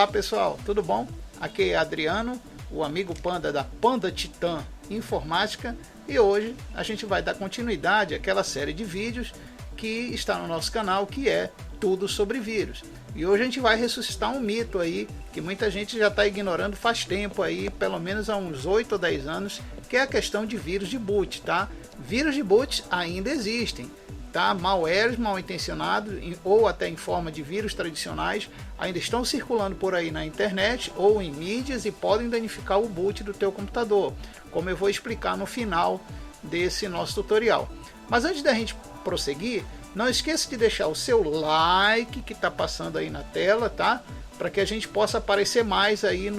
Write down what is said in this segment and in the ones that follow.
Olá pessoal, tudo bom? Aqui é Adriano, o amigo Panda da Panda Titã Informática, e hoje a gente vai dar continuidade àquela série de vídeos que está no nosso canal, que é tudo sobre vírus. E hoje a gente vai ressuscitar um mito aí que muita gente já está ignorando faz tempo aí, pelo menos há uns 8 ou 10 anos, que é a questão de vírus de boot, tá? Vírus de boot ainda existem, tá? Malwares mal intencionados ou até em forma de vírus tradicionais ainda estão circulando por aí na internet ou em mídias e podem danificar o boot do teu computador, como eu vou explicar no final desse nosso tutorial. Mas antes da gente prosseguir, não esqueça de deixar o seu like que está passando aí na tela, tá? Para que a gente possa aparecer mais aí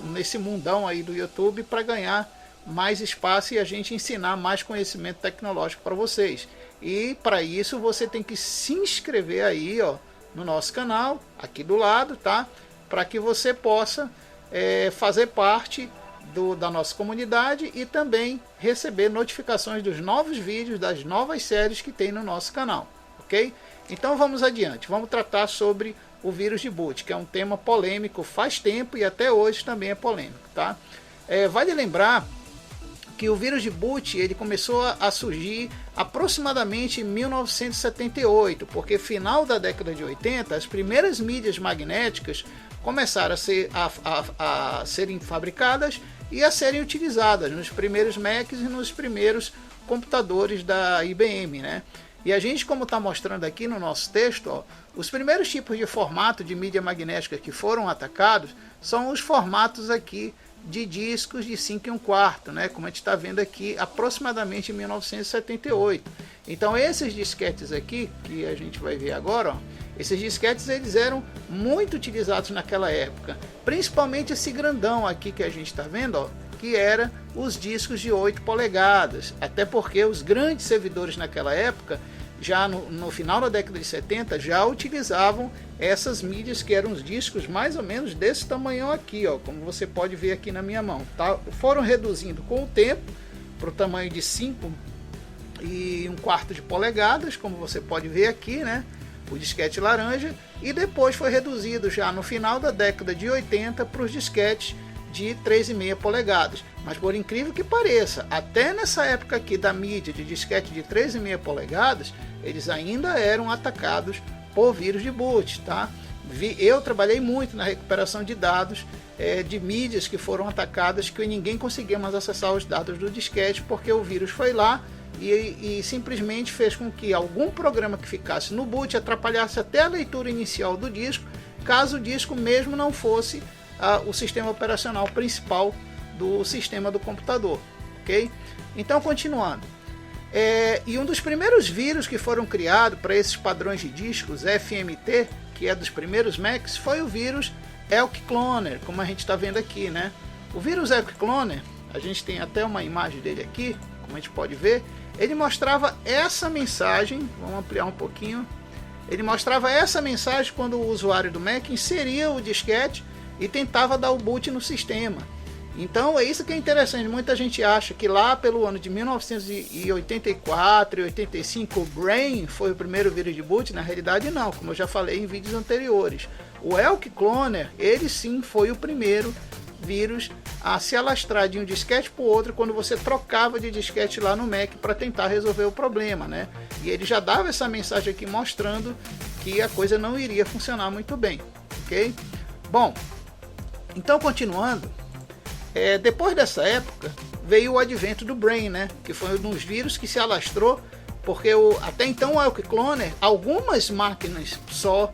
nesse mundão aí do YouTube, para ganhar mais espaço e a gente ensinar mais conhecimento tecnológico para vocês. E para isso você tem que se inscrever aí, ó, no nosso canal, aqui do lado, tá? Para que você possa fazer parte da nossa comunidade e também receber notificações dos novos vídeos, das novas séries que tem no nosso canal, ok? Então vamos adiante, vamos tratar sobre o vírus de boot, que é um tema polêmico faz tempo e até hoje também é polêmico, tá? Vale lembrar que o vírus de boot ele começou a surgir aproximadamente em 1978, porque final da década de 80 as primeiras mídias magnéticas começaram a serem fabricadas e a serem utilizadas nos primeiros Macs e nos primeiros computadores da IBM, né? E a gente, como está mostrando aqui no nosso texto, ó, os primeiros tipos de formato de mídia magnética que foram atacados são os formatos aqui de discos de 5 1/4, né? Como a gente está vendo aqui, aproximadamente em 1978. Então esses disquetes aqui, que a gente vai ver agora, ó, esses disquetes eles eram muito utilizados naquela época, principalmente esse grandão aqui que a gente está vendo, ó, que era os discos de 8 polegadas, até porque os grandes servidores naquela época, já no final da década de 70, já utilizavam essas mídias que eram os discos mais ou menos desse tamanho aqui, ó, como você pode ver aqui na minha mão, tá? Foram reduzindo com o tempo para o tamanho de 5 1/4 de polegadas, como você pode ver aqui, né? O disquete laranja, e depois foi reduzido já no final da década de 80 para os disquetes de 3,5 polegadas. Mas por incrível que pareça, até nessa época aqui da mídia de disquete de 3,5 polegadas, eles ainda eram atacados por vírus de boot, tá? Eu trabalhei muito na recuperação de dados de mídias que foram atacadas, que ninguém conseguia mais acessar os dados do disquete, porque o vírus foi lá e simplesmente fez com que algum programa que ficasse no boot atrapalhasse até a leitura inicial do disco, caso o disco mesmo não fosse o sistema operacional principal do sistema do computador, ok? Então, continuando, e um dos primeiros vírus que foram criados para esses padrões de discos FMT, que é dos primeiros Macs, foi o vírus Elk Cloner, como a gente está vendo aqui, né? O vírus Elk Cloner, a gente tem até uma imagem dele aqui, como a gente pode ver, ele mostrava essa mensagem, vamos ampliar um pouquinho, ele mostrava essa mensagem quando o usuário do Mac inseria o disquete e tentava dar o boot no sistema. Então é isso que é interessante. Muita gente acha que lá pelo ano de 1984 e 85 o Brain foi o primeiro vírus de boot. Na realidade não, como eu já falei em vídeos anteriores. O Elk Cloner, ele sim foi o primeiro vírus a se alastrar de um disquete para o outro quando você trocava de disquete lá no Mac para tentar resolver o problema, né? E ele já dava essa mensagem aqui mostrando que a coisa não iria funcionar muito bem, ok? Bom, então continuando, depois dessa época veio o advento do Brain, né? Que foi um dos vírus que se alastrou, porque até então o Elk Cloner, algumas máquinas só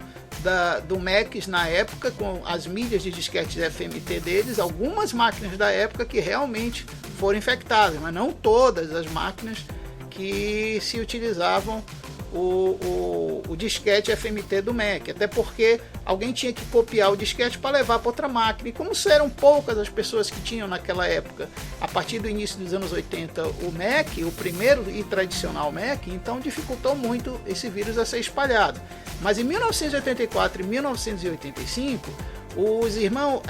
do Macs na época, com as mídias de disquetes FMT deles, algumas máquinas da época que realmente foram infectadas, mas não todas as máquinas que se utilizavam o disquete FMT do Mac, até porque alguém tinha que copiar o disquete para levar para outra máquina, e como eram poucas as pessoas que tinham naquela época, a partir do início dos anos 80, o Mac, o primeiro e tradicional Mac, então dificultou muito esse vírus a ser espalhado. Mas em 1984 e 1985, os irmãos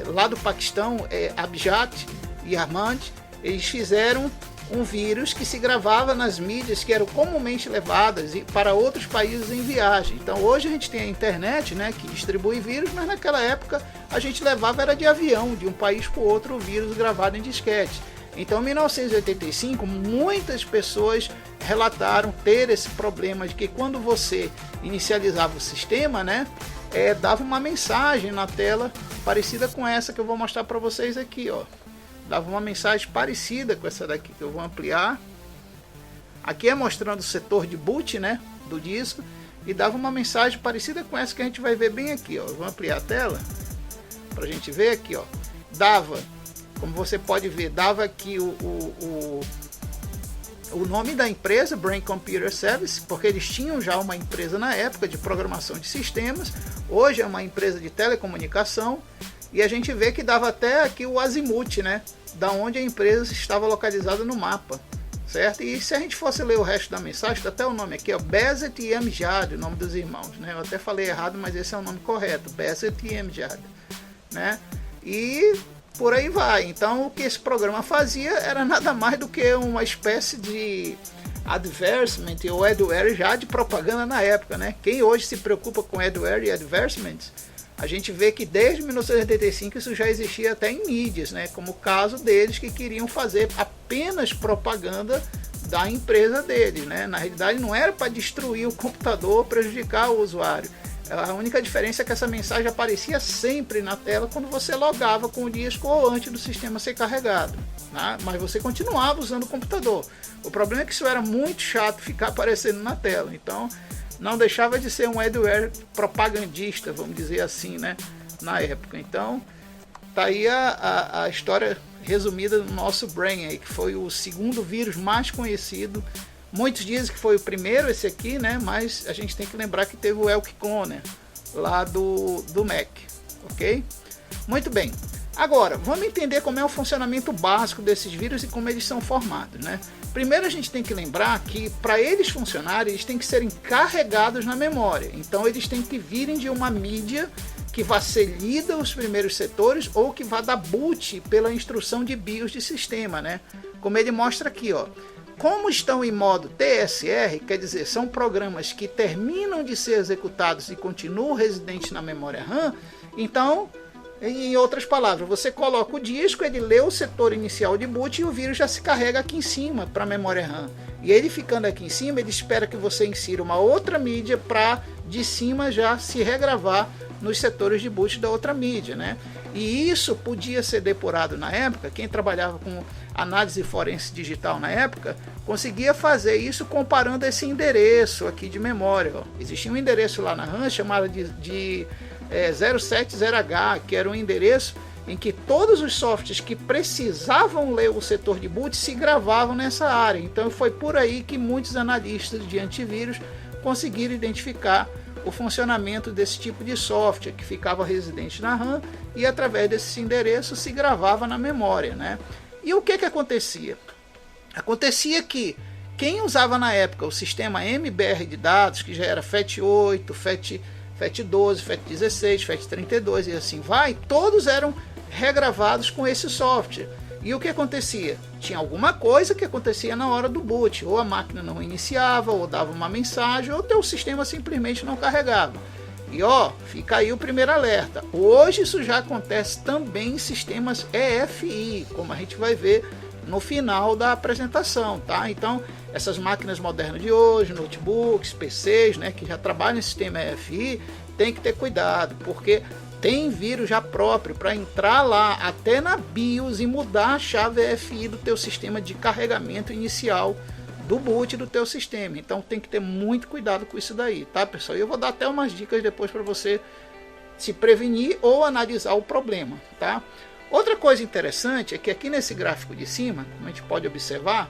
lá do Paquistão, Abjad e Armand, eles fizeram um vírus que se gravava nas mídias que eram comumente levadas para outros países em viagem. Então hoje a gente tem a internet, né, que distribui vírus, mas naquela época a gente levava era de avião, de um país para o outro, o vírus gravado em disquete. Então em 1985 muitas pessoas relataram ter esse problema de que quando você inicializava o sistema, né, dava uma mensagem na tela parecida com essa que eu vou mostrar para vocês aqui, ó. Dava uma mensagem parecida com essa daqui que eu vou ampliar. Aqui é mostrando o setor de boot, né, do disco, e dava uma mensagem parecida com essa que a gente vai ver bem aqui, ó. Eu vou ampliar a tela para a gente ver aqui, ó. Dava, como você pode ver, dava aqui o nome da empresa, Brain Computer Service, porque eles tinham já uma empresa na época de programação de sistemas. Hoje é uma empresa de telecomunicação. E a gente vê que dava até aqui o azimuth, né, da onde a empresa estava localizada no mapa, certo? E se a gente fosse ler o resto da mensagem, tá até o nome aqui, ó, Bezzet e Amjad, o nome dos irmãos, né? Eu até falei errado, mas esse é o nome correto, Bezzet e Amjad, né? E por aí vai. Então o que esse programa fazia era nada mais do que uma espécie de advertisement ou adware já de propaganda na época, né? Quem hoje se preocupa com adware e advertisements, a gente vê que desde 1985 isso já existia até em mídias, né? Como o caso deles que queriam fazer apenas propaganda da empresa deles, né? Na realidade não era para destruir o computador ou prejudicar o usuário. A única diferença é que essa mensagem aparecia sempre na tela quando você logava com o disco ou antes do sistema ser carregado, né? Mas você continuava usando o computador. O problema é que isso era muito chato ficar aparecendo na tela, então não deixava de ser um adware propagandista, vamos dizer assim, né, na época. Então tá aí a história resumida do nosso Brain aí, que foi o segundo vírus mais conhecido. Muitos dizem que foi o primeiro esse aqui, né, mas a gente tem que lembrar que teve o Elk Connor lá do Mac, ok? Muito bem. Agora, vamos entender como é o funcionamento básico desses vírus e como eles são formados, né? Primeiro a gente tem que lembrar que para eles funcionarem, eles têm que serem carregados na memória. Então eles têm que virem de uma mídia que vá ser lida os primeiros setores ou que vá dar boot pela instrução de BIOS de sistema, né? Como ele mostra aqui, ó. Como estão em modo TSR, quer dizer, são programas que terminam de ser executados e continuam residentes na memória RAM, então, em outras palavras, você coloca o disco, ele lê o setor inicial de boot e o vírus já se carrega aqui em cima para a memória RAM. E ele ficando aqui em cima, ele espera que você insira uma outra mídia para de cima já se regravar nos setores de boot da outra mídia, né? E isso podia ser depurado na época. Quem trabalhava com análise forense digital na época conseguia fazer isso comparando esse endereço aqui de memória, ó. Existia um endereço lá na RAM chamado de 070H, que era um endereço em que todos os softwares que precisavam ler o setor de boot se gravavam nessa área. Então foi por aí que muitos analistas de antivírus conseguiram identificar o funcionamento desse tipo de software que ficava residente na RAM e através desse endereço se gravava na memória, né? E o que acontecia? Acontecia que quem usava na época o sistema MBR de dados, que já era FAT8, FAT12, FAT16, FAT32 e assim vai, todos eram regravados com esse software. E o que acontecia? Tinha alguma coisa que acontecia na hora do boot, ou a máquina não iniciava, ou dava uma mensagem, ou o teu sistema simplesmente não carregava. E ó, fica aí o primeiro alerta. Hoje isso já acontece também em sistemas EFI, como a gente vai ver no final da apresentação, tá? Então, essas máquinas modernas de hoje, notebooks, PCs, né, que já trabalham em sistema EFI, tem que ter cuidado, porque tem vírus já próprio para entrar lá até na BIOS e mudar a chave EFI do teu sistema de carregamento inicial do boot do teu sistema. Então tem que ter muito cuidado com isso daí, tá, pessoal? E eu vou dar até umas dicas depois para você se prevenir ou analisar o problema, tá? Outra coisa interessante é que aqui nesse gráfico de cima, como a gente pode observar,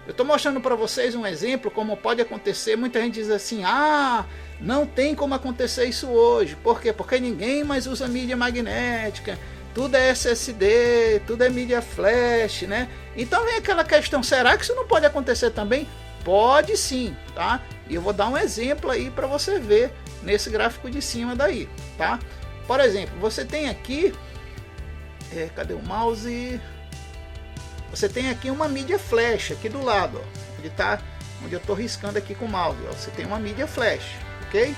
eu estou mostrando para vocês um exemplo como pode acontecer. Muita gente diz assim, não tem como acontecer isso hoje. Por quê? Porque ninguém mais usa mídia magnética, tudo é SSD, tudo é mídia flash, né? Então vem aquela questão, será que isso não pode acontecer também? Pode sim, tá? E eu vou dar um exemplo aí para você ver nesse gráfico de cima daí, tá? Por exemplo, você tem aqui, cadê o mouse? você tem aqui uma mídia flash aqui do lado, ó. Ele tá onde eu estou riscando aqui com o mouse, ó. Você tem uma mídia flash, ok?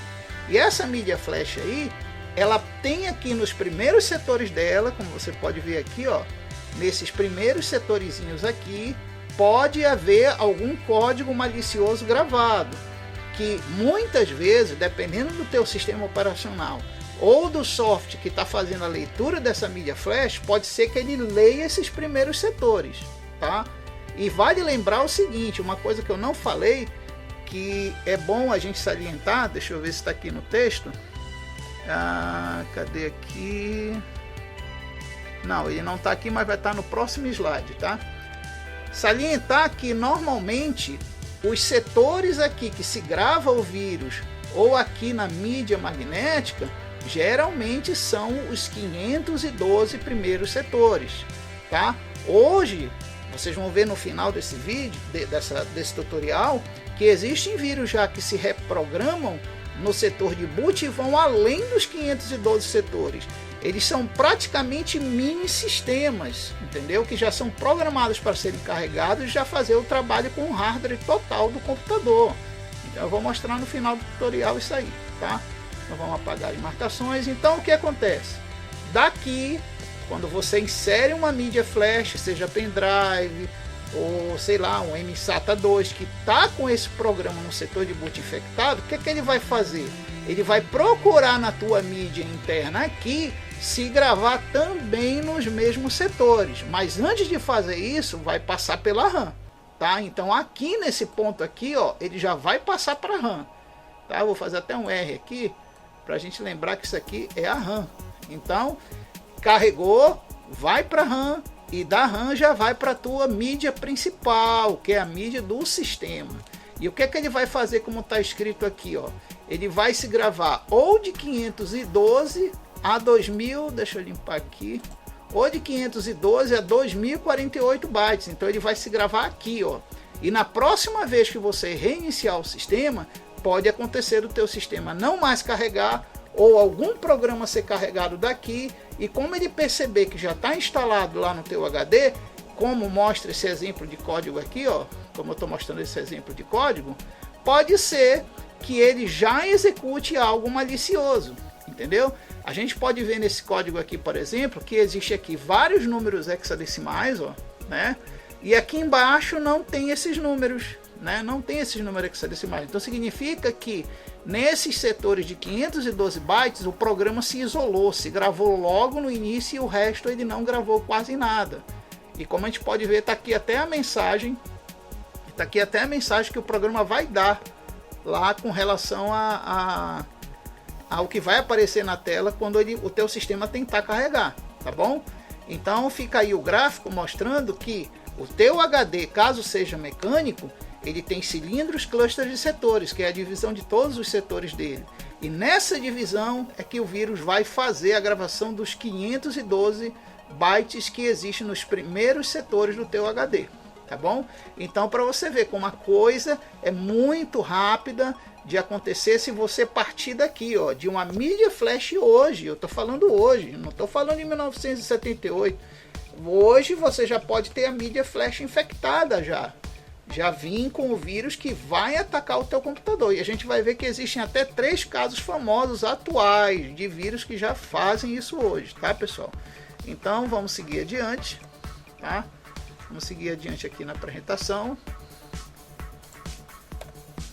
E essa mídia flash aí, ela tem aqui nos primeiros setores dela, como você pode ver aqui, ó, nesses primeiros setorizinhos aqui, pode haver algum código malicioso gravado, que muitas vezes, dependendo do teu sistema operacional ou do software que está fazendo a leitura dessa mídia flash, pode ser que ele leia esses primeiros setores, tá? E vale lembrar o seguinte, uma coisa que eu não falei, que é bom a gente salientar, deixa eu ver se está aqui no texto. Cadê aqui? Não, ele não está aqui, mas vai estar no próximo slide, tá? Salientar que normalmente os setores aqui que se grava o vírus ou aqui na mídia magnética, geralmente são os 512 primeiros setores, tá? Hoje, vocês vão ver no final desse vídeo, desse tutorial, que existem vírus já que se reprogramam no setor de boot e vão além dos 512 setores. Eles são praticamente mini sistemas, entendeu? Que já são programados para serem carregados e já fazer o trabalho com o hardware total do computador. Então eu vou mostrar no final do tutorial isso aí, tá? Então vamos apagar as marcações. Então o que acontece? Daqui, quando você insere uma mídia flash, seja pendrive ou sei lá, um MSATA 2 que está com esse programa no setor de boot infectado, o que que ele vai fazer? Ele vai procurar na tua mídia interna aqui se gravar também nos mesmos setores, mas antes de fazer isso vai passar pela RAM, tá? Então aqui nesse ponto aqui, ó, ele já vai passar para RAM, tá? Eu vou fazer até um R aqui para a gente lembrar que isso aqui é a RAM. Então carregou, vai para RAM e da RAM já vai para a tua mídia principal, que é a mídia do sistema. E o que é que ele vai fazer, como está escrito aqui, ó? Ele vai se gravar ou de 512 a 2000, deixa eu limpar aqui, ou de 512 a 2048 bytes. Então ele vai se gravar aqui, ó. E na próxima vez que você reiniciar o sistema, pode acontecer do teu sistema não mais carregar ou algum programa ser carregado daqui, e como ele perceber que já está instalado lá no teu HD, como mostra esse exemplo de código aqui, ó, como eu estou mostrando esse exemplo de código, pode ser que ele já execute algo malicioso, entendeu? A gente pode ver nesse código aqui, por exemplo, que existe aqui vários números hexadecimais, ó, né? E aqui embaixo não tem esses números, né? Não tem esses números hexadecimais. Então significa que nesses setores de 512 bytes o programa se isolou, se gravou logo no início e o resto ele não gravou quase nada. E como a gente pode ver, está aqui até a mensagem, que o programa vai dar lá com relação ao que vai aparecer na tela quando o teu sistema tentar carregar, tá bom? Então fica aí o gráfico mostrando que o teu HD, caso seja mecânico, ele tem cilindros, clusters de setores, que é a divisão de todos os setores dele. E nessa divisão é que o vírus vai fazer a gravação dos 512 bytes que existem nos primeiros setores do teu HD, tá bom? Então, para você ver como a coisa é muito rápida de acontecer se você partir daqui, ó, de uma mídia flash hoje. Eu estou falando hoje, não estou falando em 1978. Hoje você já pode ter a mídia flash infectada já vim com o vírus que vai atacar o teu computador. E a gente vai ver que existem até 3 casos famosos atuais de vírus que já fazem isso hoje, tá, pessoal? Então vamos seguir adiante, tá? Vamos seguir adiante aqui na apresentação.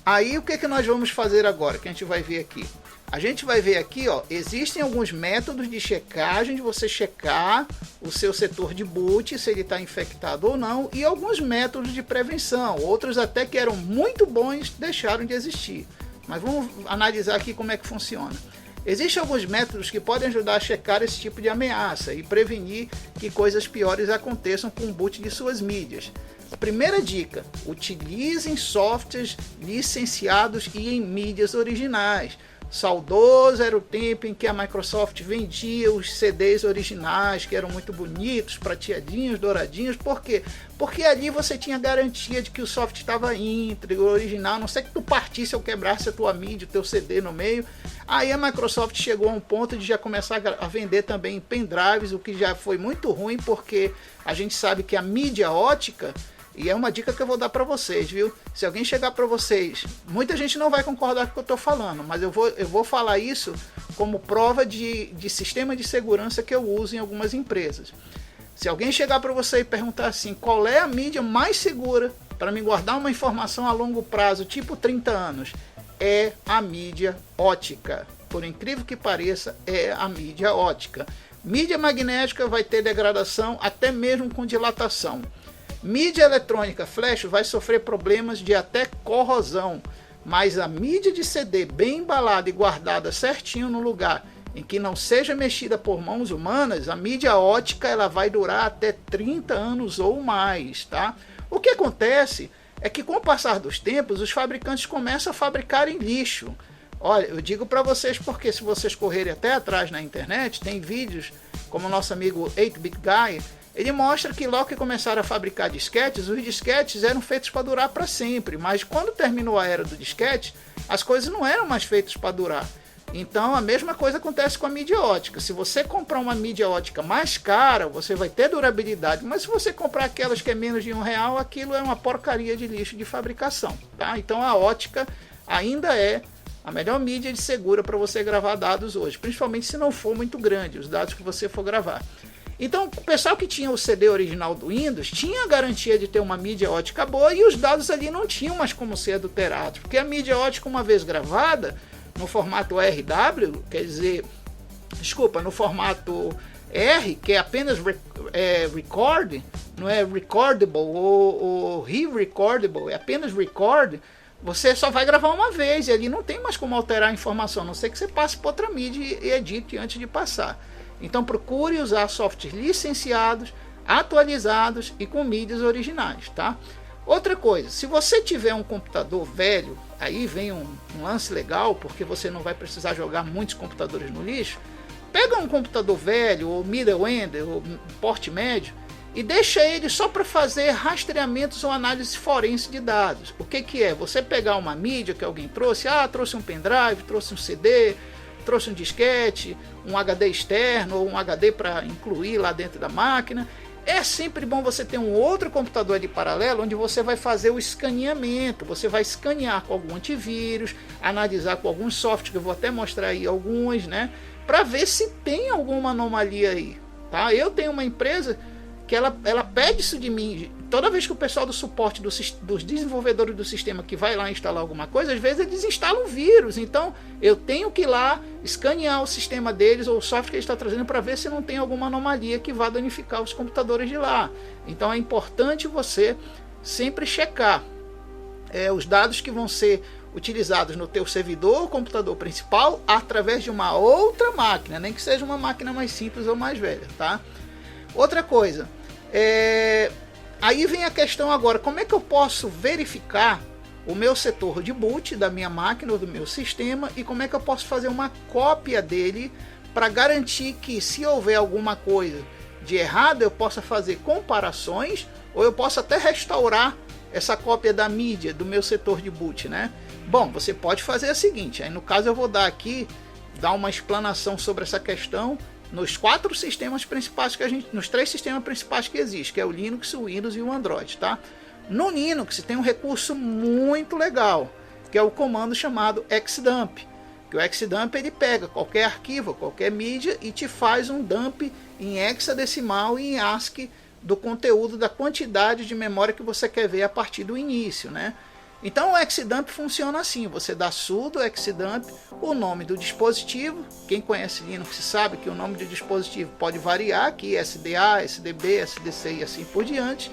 Aí o que nós vamos fazer agora, que a gente vai ver aqui? A gente vai ver aqui, ó, existem alguns métodos de checagem, de você checar o seu setor de boot, se ele está infectado ou não, e alguns métodos de prevenção, outros até que eram muito bons deixaram de existir. Mas vamos analisar aqui como é que funciona. Existem alguns métodos que podem ajudar a checar esse tipo de ameaça e prevenir que coisas piores aconteçam com o boot de suas mídias. Primeira dica: utilizem softwares licenciados e em mídias originais. Saudoso era o tempo em que a Microsoft vendia os CDs originais, que eram muito bonitos, prateadinhos, douradinhos. Por quê? Porque ali você tinha garantia de que o software estava íntegro, original. Não sei que tu partisse ou quebrasse a tua mídia, o teu CD no meio, Aí a Microsoft chegou a um ponto de já começar a vender também pendrives, o que já foi muito ruim, porque a gente sabe que a mídia ótica, e é uma dica que eu vou dar para vocês, viu? Se alguém chegar para vocês, muita gente não vai concordar com o que eu estou falando, mas eu vou falar isso como prova de sistema de segurança que eu uso em algumas empresas. Se alguém chegar para você e perguntar assim, qual é a mídia mais segura para me guardar uma informação a longo prazo, tipo 30 anos, é a mídia ótica. Por incrível que pareça, é a mídia ótica. Mídia magnética vai ter degradação até mesmo com dilatação. Mídia eletrônica flash vai sofrer problemas de até corrosão, mas a mídia de CD bem embalada e guardada certinho no lugar em que não seja mexida por mãos humanas, a mídia ótica ela vai durar até 30 anos ou mais, tá? O que acontece é que com o passar dos tempos, os fabricantes começam a fabricar em lixo. Olha, eu digo para vocês porque se vocês correrem até atrás na internet, tem vídeos como o nosso amigo 8-Bit Guy, ele mostra que logo que começaram a fabricar disquetes, os disquetes eram feitos para durar para sempre, mas quando terminou a era do disquete, as coisas não eram mais feitas para durar. Então a mesma coisa acontece com a mídia ótica. Se você comprar uma mídia ótica mais cara, você vai ter durabilidade, mas se você comprar aquelas que é menos de R$1, aquilo é uma porcaria de lixo de fabricação, tá? Então a ótica ainda é a melhor mídia de segura para você gravar dados hoje, principalmente se não for muito grande, os dados que você for gravar. Então o pessoal que tinha o CD original do Windows tinha a garantia de ter uma mídia ótica boa e os dados ali não tinham mais como ser adulterados, porque a mídia ótica, uma vez gravada no formato RW, quer dizer, desculpa, no formato R, que é apenas record, não é recordable ou re-recordable, é apenas record, você só vai gravar uma vez e ali não tem mais como alterar a informação, a não ser que você passe para outra mídia e edite antes de passar. Então procure usar softwares licenciados, atualizados e com mídias originais, tá? Outra coisa, se você tiver um computador velho, aí vem um lance legal, porque você não vai precisar jogar muitos computadores no lixo. Pega um computador velho, ou middle-end, ou porte médio, e deixa ele só para fazer rastreamentos ou análise forense de dados. O que é? Você pegar uma mídia que alguém trouxe, trouxe um pendrive, trouxe um CD, trouxe um disquete, um HD externo, ou um HD para incluir lá dentro da máquina. É sempre bom você ter um outro computador ali paralelo, onde você vai fazer o escaneamento, você vai escanear com algum antivírus, analisar com alguns softwares, que eu vou até mostrar aí alguns, né, para ver se tem alguma anomalia aí, tá? Eu tenho uma empresa que ela pede isso de mim, toda vez que o pessoal do suporte dos desenvolvedores do sistema que vai lá instalar alguma coisa, às vezes eles instalam vírus, então eu tenho que ir lá escanear o sistema deles ou o software que ele está trazendo para ver se não tem alguma anomalia que vá danificar os computadores de lá. Então é importante você sempre checar os dados que vão ser utilizados no teu servidor ou computador principal através de uma outra máquina, nem que seja uma máquina mais simples ou mais velha, tá? Outra coisa, aí vem a questão agora, como é que eu posso verificar o meu setor de boot da minha máquina ou do meu sistema e como é que eu posso fazer uma cópia dele para garantir que se houver alguma coisa de errado eu possa fazer comparações ou eu posso até restaurar essa cópia da mídia do meu setor de boot, né? Bom, você pode fazer o seguinte, aí no caso eu vou dar uma explanação sobre essa questão nos 4 sistemas principais nos 3 sistemas principais que existem, que é o Linux, o Windows e o Android, tá? No Linux tem um recurso muito legal, que é o comando chamado xdump, que o xdump ele pega qualquer arquivo, qualquer mídia e te faz um dump em hexadecimal e em ASCII do conteúdo da quantidade de memória que você quer ver a partir do início, né? Então o xdump funciona assim, você dá sudo xdump, o nome do dispositivo, quem conhece Linux sabe que o nome do dispositivo pode variar, aqui SDA, SDB, SDC e assim por diante,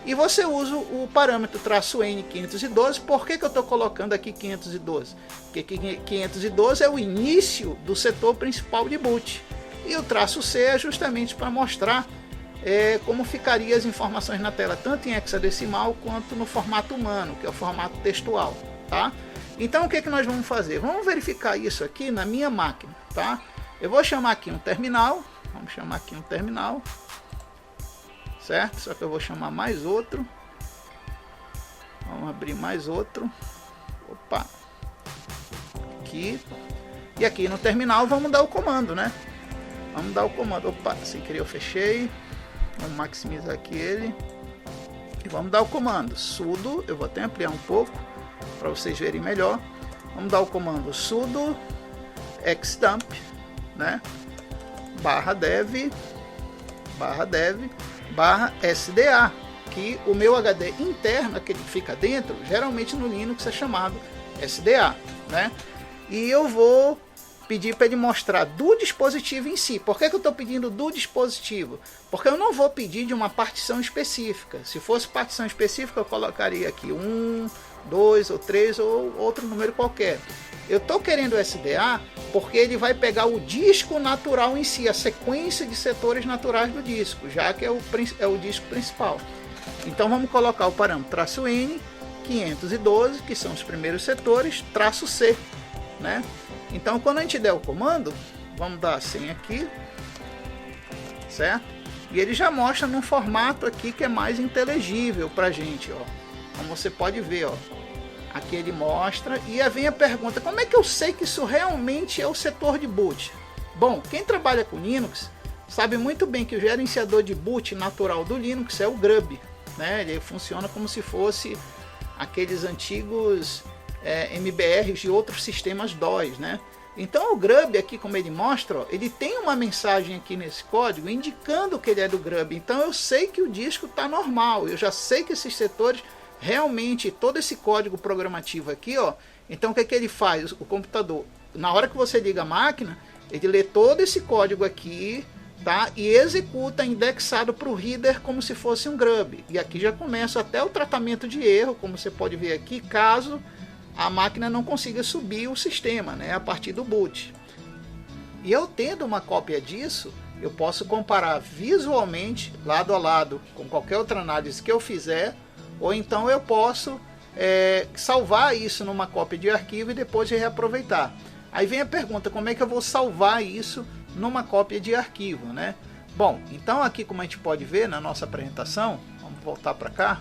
e você usa o parâmetro -N512, por que eu estou colocando aqui 512? Porque 512 é o início do setor principal de boot, e o -C é justamente para mostrar como ficariam as informações na tela, tanto em hexadecimal quanto no formato humano, que é o formato textual, tá? Então o que nós vamos fazer? Vamos verificar isso aqui na minha máquina, tá? Eu vou chamar aqui um terminal, certo? Só que eu vou chamar mais outro, vamos abrir mais outro, opa, aqui, E aqui no terminal vamos dar o comando, né? Vamos dar o comando. Opa, sem querer eu fechei. Vamos maximizar aqui ele. E vamos dar o comando sudo. Eu vou até ampliar um pouco para vocês verem melhor. Vamos dar o comando sudo xdump, né? /dev /sda, que o meu HD interno, aquele que fica dentro, geralmente no Linux é chamado SDA, né? E eu vou pedir para ele mostrar do dispositivo em si. Por que eu estou pedindo do dispositivo? Porque eu não vou pedir de uma partição específica. Se fosse partição específica, eu colocaria aqui 1, 2 ou 3 ou outro número qualquer. Eu estou querendo SDA porque ele vai pegar o disco natural em si, a sequência de setores naturais do disco, já que é o disco principal. Então vamos colocar o parâmetro -n 512, que são os primeiros setores, -c, né? Então quando a gente der o comando, vamos dar assim aqui, certo? E ele já mostra num formato aqui que é mais inteligível pra gente, ó. Como você pode ver, ó. Aqui ele mostra e aí vem a pergunta: como é que eu sei que isso realmente é o setor de boot? Bom, quem trabalha com Linux sabe muito bem que o gerenciador de boot natural do Linux é o grub, né? Ele funciona como se fosse aqueles antigos MBRs de outros sistemas DOS, né? Então o grub aqui, como ele mostra, ó, ele tem uma mensagem aqui nesse código indicando que ele é do grub. Então eu sei que o disco está normal, eu já sei que esses setores realmente, todo esse código programativo aqui, ó. Então o que é que ele faz? O computador, na hora que você liga a máquina, ele lê todo esse código aqui, tá? E executa indexado para o reader como se fosse um grub. E aqui já começa até o tratamento de erro, como você pode ver aqui, caso a máquina não consiga subir o sistema, né, a partir do boot. E eu tendo uma cópia disso, eu posso comparar visualmente, lado a lado, com qualquer outra análise que eu fizer, ou então eu posso salvar isso numa cópia de arquivo e depois reaproveitar. Aí vem a pergunta: como é que eu vou salvar isso numa cópia de arquivo, né? Bom, então aqui, como a gente pode ver na nossa apresentação, vamos voltar para cá,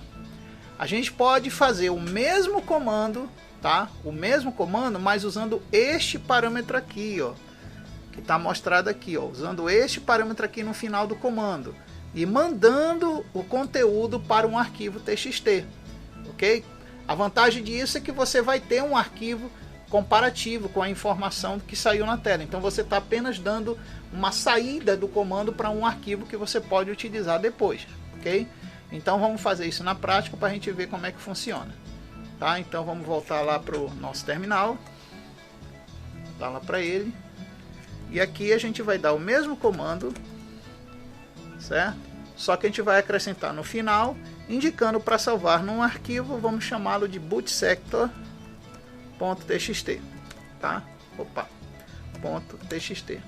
a gente pode fazer o mesmo comando, tá? O mesmo comando, mas usando este parâmetro aqui, ó, que está mostrado aqui, ó, usando este parâmetro aqui no final do comando e mandando o conteúdo para um arquivo TXT, ok? A vantagem disso é que você vai ter um arquivo comparativo com a informação que saiu na tela. Então você está apenas dando uma saída do comando para um arquivo que você pode utilizar depois, ok? Então vamos fazer isso na prática para a gente ver como é que funciona, tá? Então vamos voltar lá para o nosso terminal, dá lá para ele, e aqui a gente vai dar o mesmo comando, certo? Só que a gente vai acrescentar no final, indicando para salvar num arquivo, vamos chamá-lo de bootsector.txt, tá? Opa, .txt.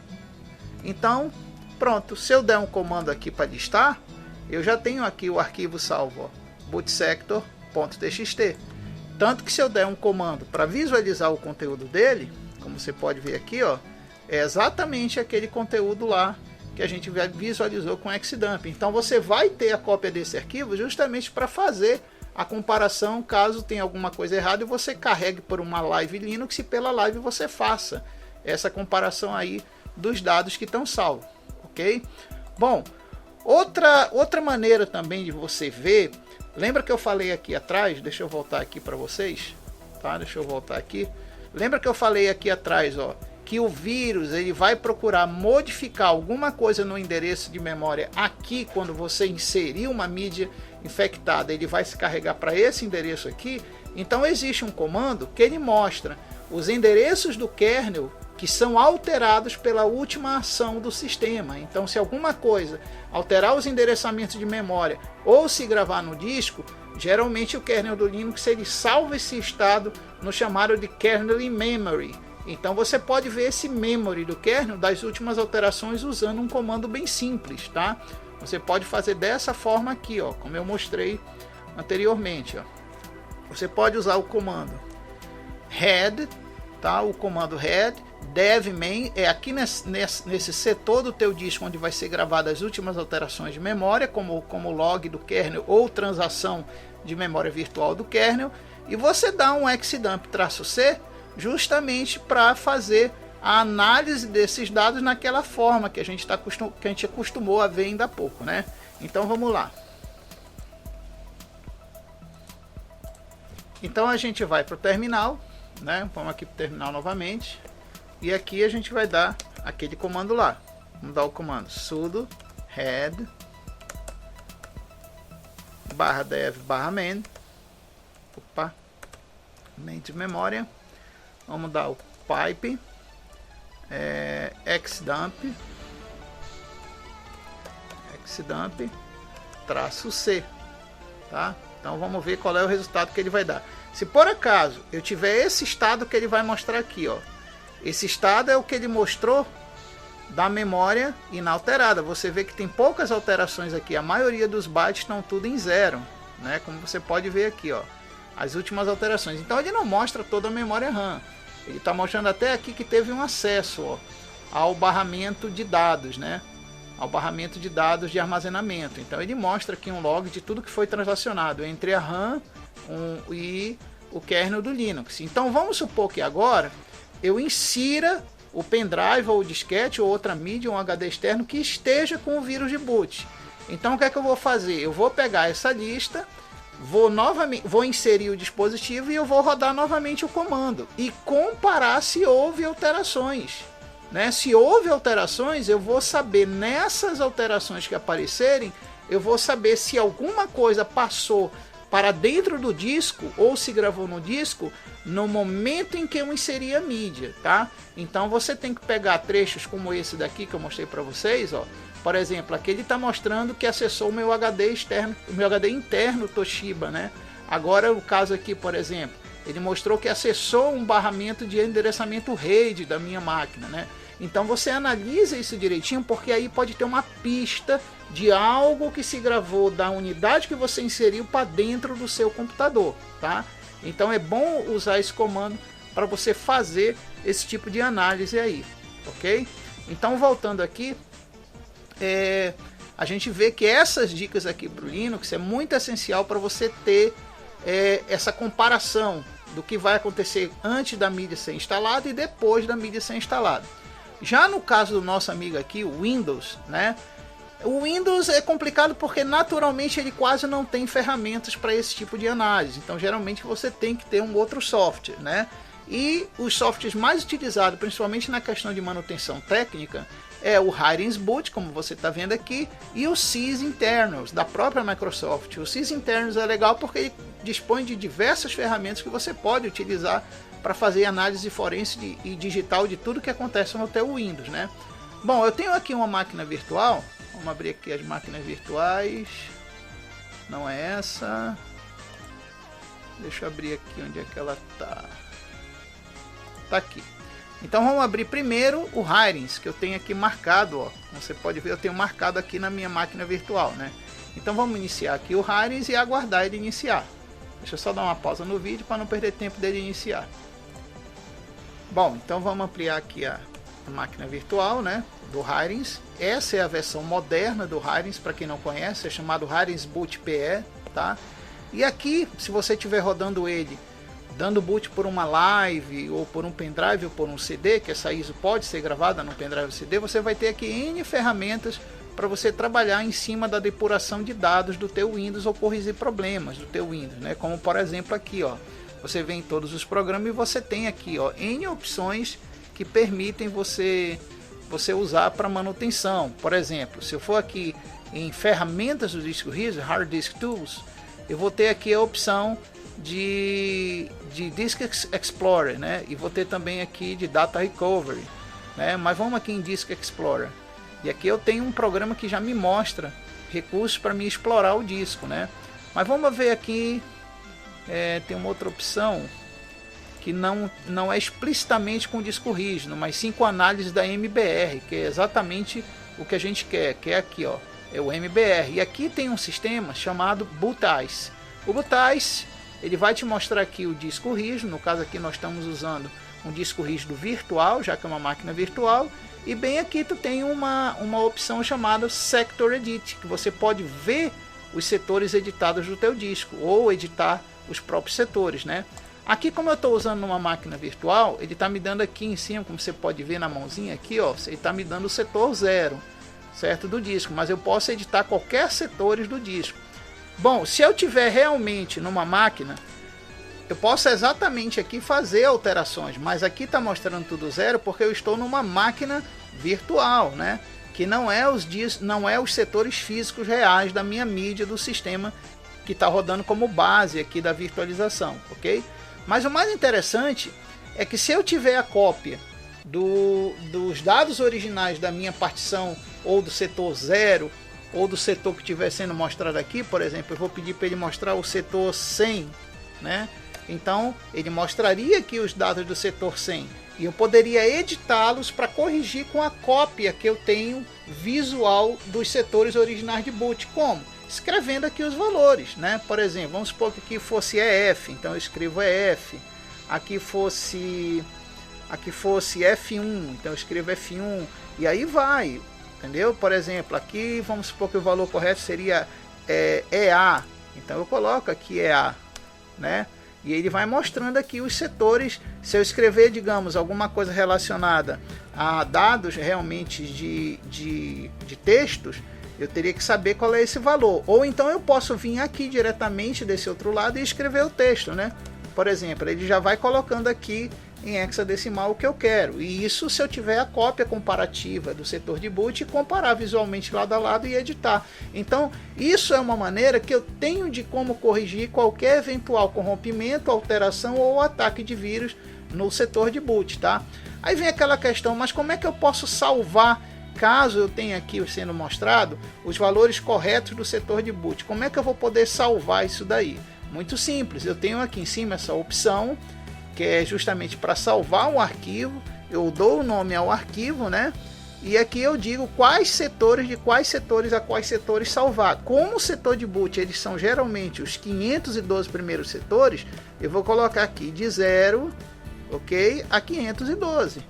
Então, pronto, se eu der um comando aqui para listar, eu já tenho aqui o arquivo salvo, bootsector.txt. Tanto que se eu der um comando para visualizar o conteúdo dele, como você pode ver aqui, ó, é exatamente aquele conteúdo lá que a gente visualizou com xdump. Então você vai ter a cópia desse arquivo justamente para fazer a comparação, caso tenha alguma coisa errada e você carregue por uma live Linux e pela live você faça essa comparação aí dos dados que estão salvos, ok? Bom, outra maneira também de você ver, lembra que eu falei aqui atrás, deixa eu voltar aqui para vocês, tá? Deixa eu voltar aqui. Lembra que eu falei aqui atrás, ó, que o vírus ele vai procurar modificar alguma coisa no endereço de memória aqui, quando você inserir uma mídia infectada, ele vai se carregar para esse endereço aqui. Então existe um comando que ele mostra os endereços do kernel que são alterados pela última ação do sistema. Então se alguma coisa alterar os endereçamentos de memória ou se gravar no disco, geralmente o kernel do Linux ele salva esse estado no chamado de kernel in memory. Então você pode ver esse memory do kernel das últimas alterações usando um comando bem simples, tá? Você pode fazer dessa forma aqui, ó, como eu mostrei anteriormente, ó. Você pode usar o comando head, tá? O comando head devmain é aqui nesse setor do teu disco onde vai ser gravado as últimas alterações de memória, como log do kernel ou transação de memória virtual do kernel, e você dá um xdump-c justamente para fazer a análise desses dados naquela forma que a gente acostumou a ver ainda há pouco, né? Então vamos lá. Então a gente vai para o terminal, né? Vamos aqui para o terminal novamente. E aqui a gente vai dar aquele comando lá. Vamos dar o comando sudo head /dev /main. Opa, main de memória. Vamos dar o pipe xdump -c, tá? Então vamos ver qual é o resultado que ele vai dar. Se por acaso eu tiver esse estado que ele vai mostrar aqui, ó, esse estado é o que ele mostrou da memória inalterada. Você vê que tem poucas alterações aqui, a maioria dos bytes estão tudo em 0, né? Como você pode ver aqui, ó, as últimas alterações. Então ele não mostra toda a memória RAM. Ele está mostrando até aqui que teve um acesso, ó, ao barramento de dados, né? Ao barramento de dados de armazenamento. Então ele mostra aqui um log de tudo que foi transacionado entre a RAM e o kernel do Linux. Então vamos supor que agora eu insira o pendrive ou o disquete ou outra mídia ou um HD externo que esteja com o vírus de boot. Então o que é que eu vou fazer? Eu vou pegar essa lista, vou inserir o dispositivo e eu vou rodar novamente o comando e comparar se houve alterações, né? Se houve alterações, eu vou saber nessas alterações que aparecerem, eu vou saber se alguma coisa passou para dentro do disco ou se gravou no disco no momento em que eu inseri a mídia, tá? Então você tem que pegar trechos como esse daqui que eu mostrei para vocês, ó. Por exemplo, aqui ele está mostrando que acessou o meu HD externo, o meu HD interno Toshiba, né? Agora o caso aqui, por exemplo, ele mostrou que acessou um barramento de endereçamento RAID da minha máquina, né? Então você analisa isso direitinho, porque aí pode ter uma pista de algo que se gravou da unidade que você inseriu para dentro do seu computador, tá? Então é bom usar esse comando para você fazer esse tipo de análise aí, ok? Então voltando aqui, a gente vê que essas dicas aqui para o Linux é muito essencial para você ter essa comparação do que vai acontecer antes da mídia ser instalada e depois da mídia ser instalada. Já no caso do nosso amigo aqui, o Windows, né? O Windows é complicado porque naturalmente ele quase não tem ferramentas para esse tipo de análise. Então geralmente você tem que ter um outro software, né? E os softwares mais utilizados, principalmente na questão de manutenção técnica, é o Hyren's Boot, como você está vendo aqui, e o sysinternals da própria Microsoft. O sysinternals é legal porque ele dispõe de diversas ferramentas que você pode utilizar para fazer análise forense e digital de tudo que acontece no teu Windows, né? Bom, eu tenho aqui uma máquina virtual. Vamos abrir aqui as máquinas virtuais. Não é essa. Deixa eu abrir aqui onde é que ela tá. Tá aqui. Então vamos abrir primeiro o Hyren's, que eu tenho aqui marcado, ó. Você pode ver, eu tenho marcado aqui na minha máquina virtual, né? Então vamos iniciar aqui o Hyren's e aguardar ele iniciar. Deixa eu só dar uma pausa no vídeo para não perder tempo dele iniciar. Bom, então vamos ampliar aqui a máquina virtual, né, do Hyren's. Essa é a versão moderna do Hyren's, para quem não conhece, é chamado Hyren's Boot PE, tá? E aqui, se você estiver rodando ele, dando boot por uma live, ou por um pendrive, ou por um CD, que essa ISO pode ser gravada no pendrive ou CD, você vai ter aqui N ferramentas para você trabalhar em cima da depuração de dados do teu Windows ou corrigir problemas do teu Windows, né? Como por exemplo aqui, ó, você vem em todos os programas e você tem aqui, ó, N opções que permitem você usar para manutenção. Por exemplo, se eu for aqui em ferramentas do disco rígido, Hard Disk Tools, eu vou ter aqui a opção de Disk Explorer, né? E vou ter também aqui de Data Recovery, né? Mas vamos aqui em Disk Explorer. E aqui eu tenho um programa que já me mostra recursos para me explorar o disco, né? Mas vamos ver aqui, tem uma outra opção que não é explicitamente com disco rígido, mas sim com análise da MBR, que é exatamente o que a gente quer, que é aqui, ó, é o MBR. E aqui tem um sistema chamado Bootice. O Bootice, ele vai te mostrar aqui o disco rígido. No caso aqui nós estamos usando um disco rígido virtual, já que é uma máquina virtual. E bem aqui tu tem uma opção chamada Sector Edit, que você pode ver os setores editados do teu disco, ou editar os próprios setores, né? Aqui, como eu estou usando numa máquina virtual, ele está me dando aqui em cima, como você pode ver na mãozinha aqui, ó, ele está me dando o setor 0, certo, do disco, mas eu posso editar qualquer setores do disco. Bom, se eu tiver realmente numa máquina, eu posso exatamente aqui fazer alterações, mas aqui está mostrando tudo 0 porque eu estou numa máquina virtual, né? Que não é os setores físicos reais da minha mídia do sistema que está rodando como base aqui da virtualização, ok? Mas o mais interessante é que se eu tiver a cópia dos dados originais da minha partição, ou do setor 0, ou do setor que estiver sendo mostrado aqui, por exemplo, eu vou pedir para ele mostrar o setor 100, né? Então ele mostraria aqui os dados do setor 100 e eu poderia editá-los para corrigir com a cópia que eu tenho visual dos setores originais de boot. Como? Escrevendo aqui os valores, né? Por exemplo, vamos supor que aqui fosse EF, então eu escrevo EF. Aqui fosse F1, então eu escrevo F1 e aí vai, entendeu? Por exemplo, aqui vamos supor que o valor correto seria EA, então eu coloco aqui EA, né? E ele vai mostrando aqui os setores. Se eu escrever, digamos, alguma coisa relacionada a dados realmente de textos, eu teria que saber qual é esse valor. Ou então eu posso vir aqui diretamente desse outro lado e escrever o texto, né? Por exemplo, ele já vai colocando aqui em hexadecimal o que eu quero. E isso se eu tiver a cópia comparativa do setor de boot e comparar visualmente lado a lado e editar. Então, isso é uma maneira que eu tenho de como corrigir qualquer eventual corrompimento, alteração ou ataque de vírus no setor de boot, tá? Aí vem aquela questão, mas como é que eu posso salvar, caso eu tenha aqui sendo mostrado os valores corretos do setor de boot? Como é que eu vou poder salvar isso daí? Muito simples, eu tenho aqui em cima essa opção, que é justamente para salvar um arquivo. Eu dou o nome ao arquivo, né? E aqui eu digo quais setores, de quais setores a quais setores salvar. Como o setor de boot, eles são geralmente os 512 primeiros setores, eu vou colocar aqui de 0, ok, a 512.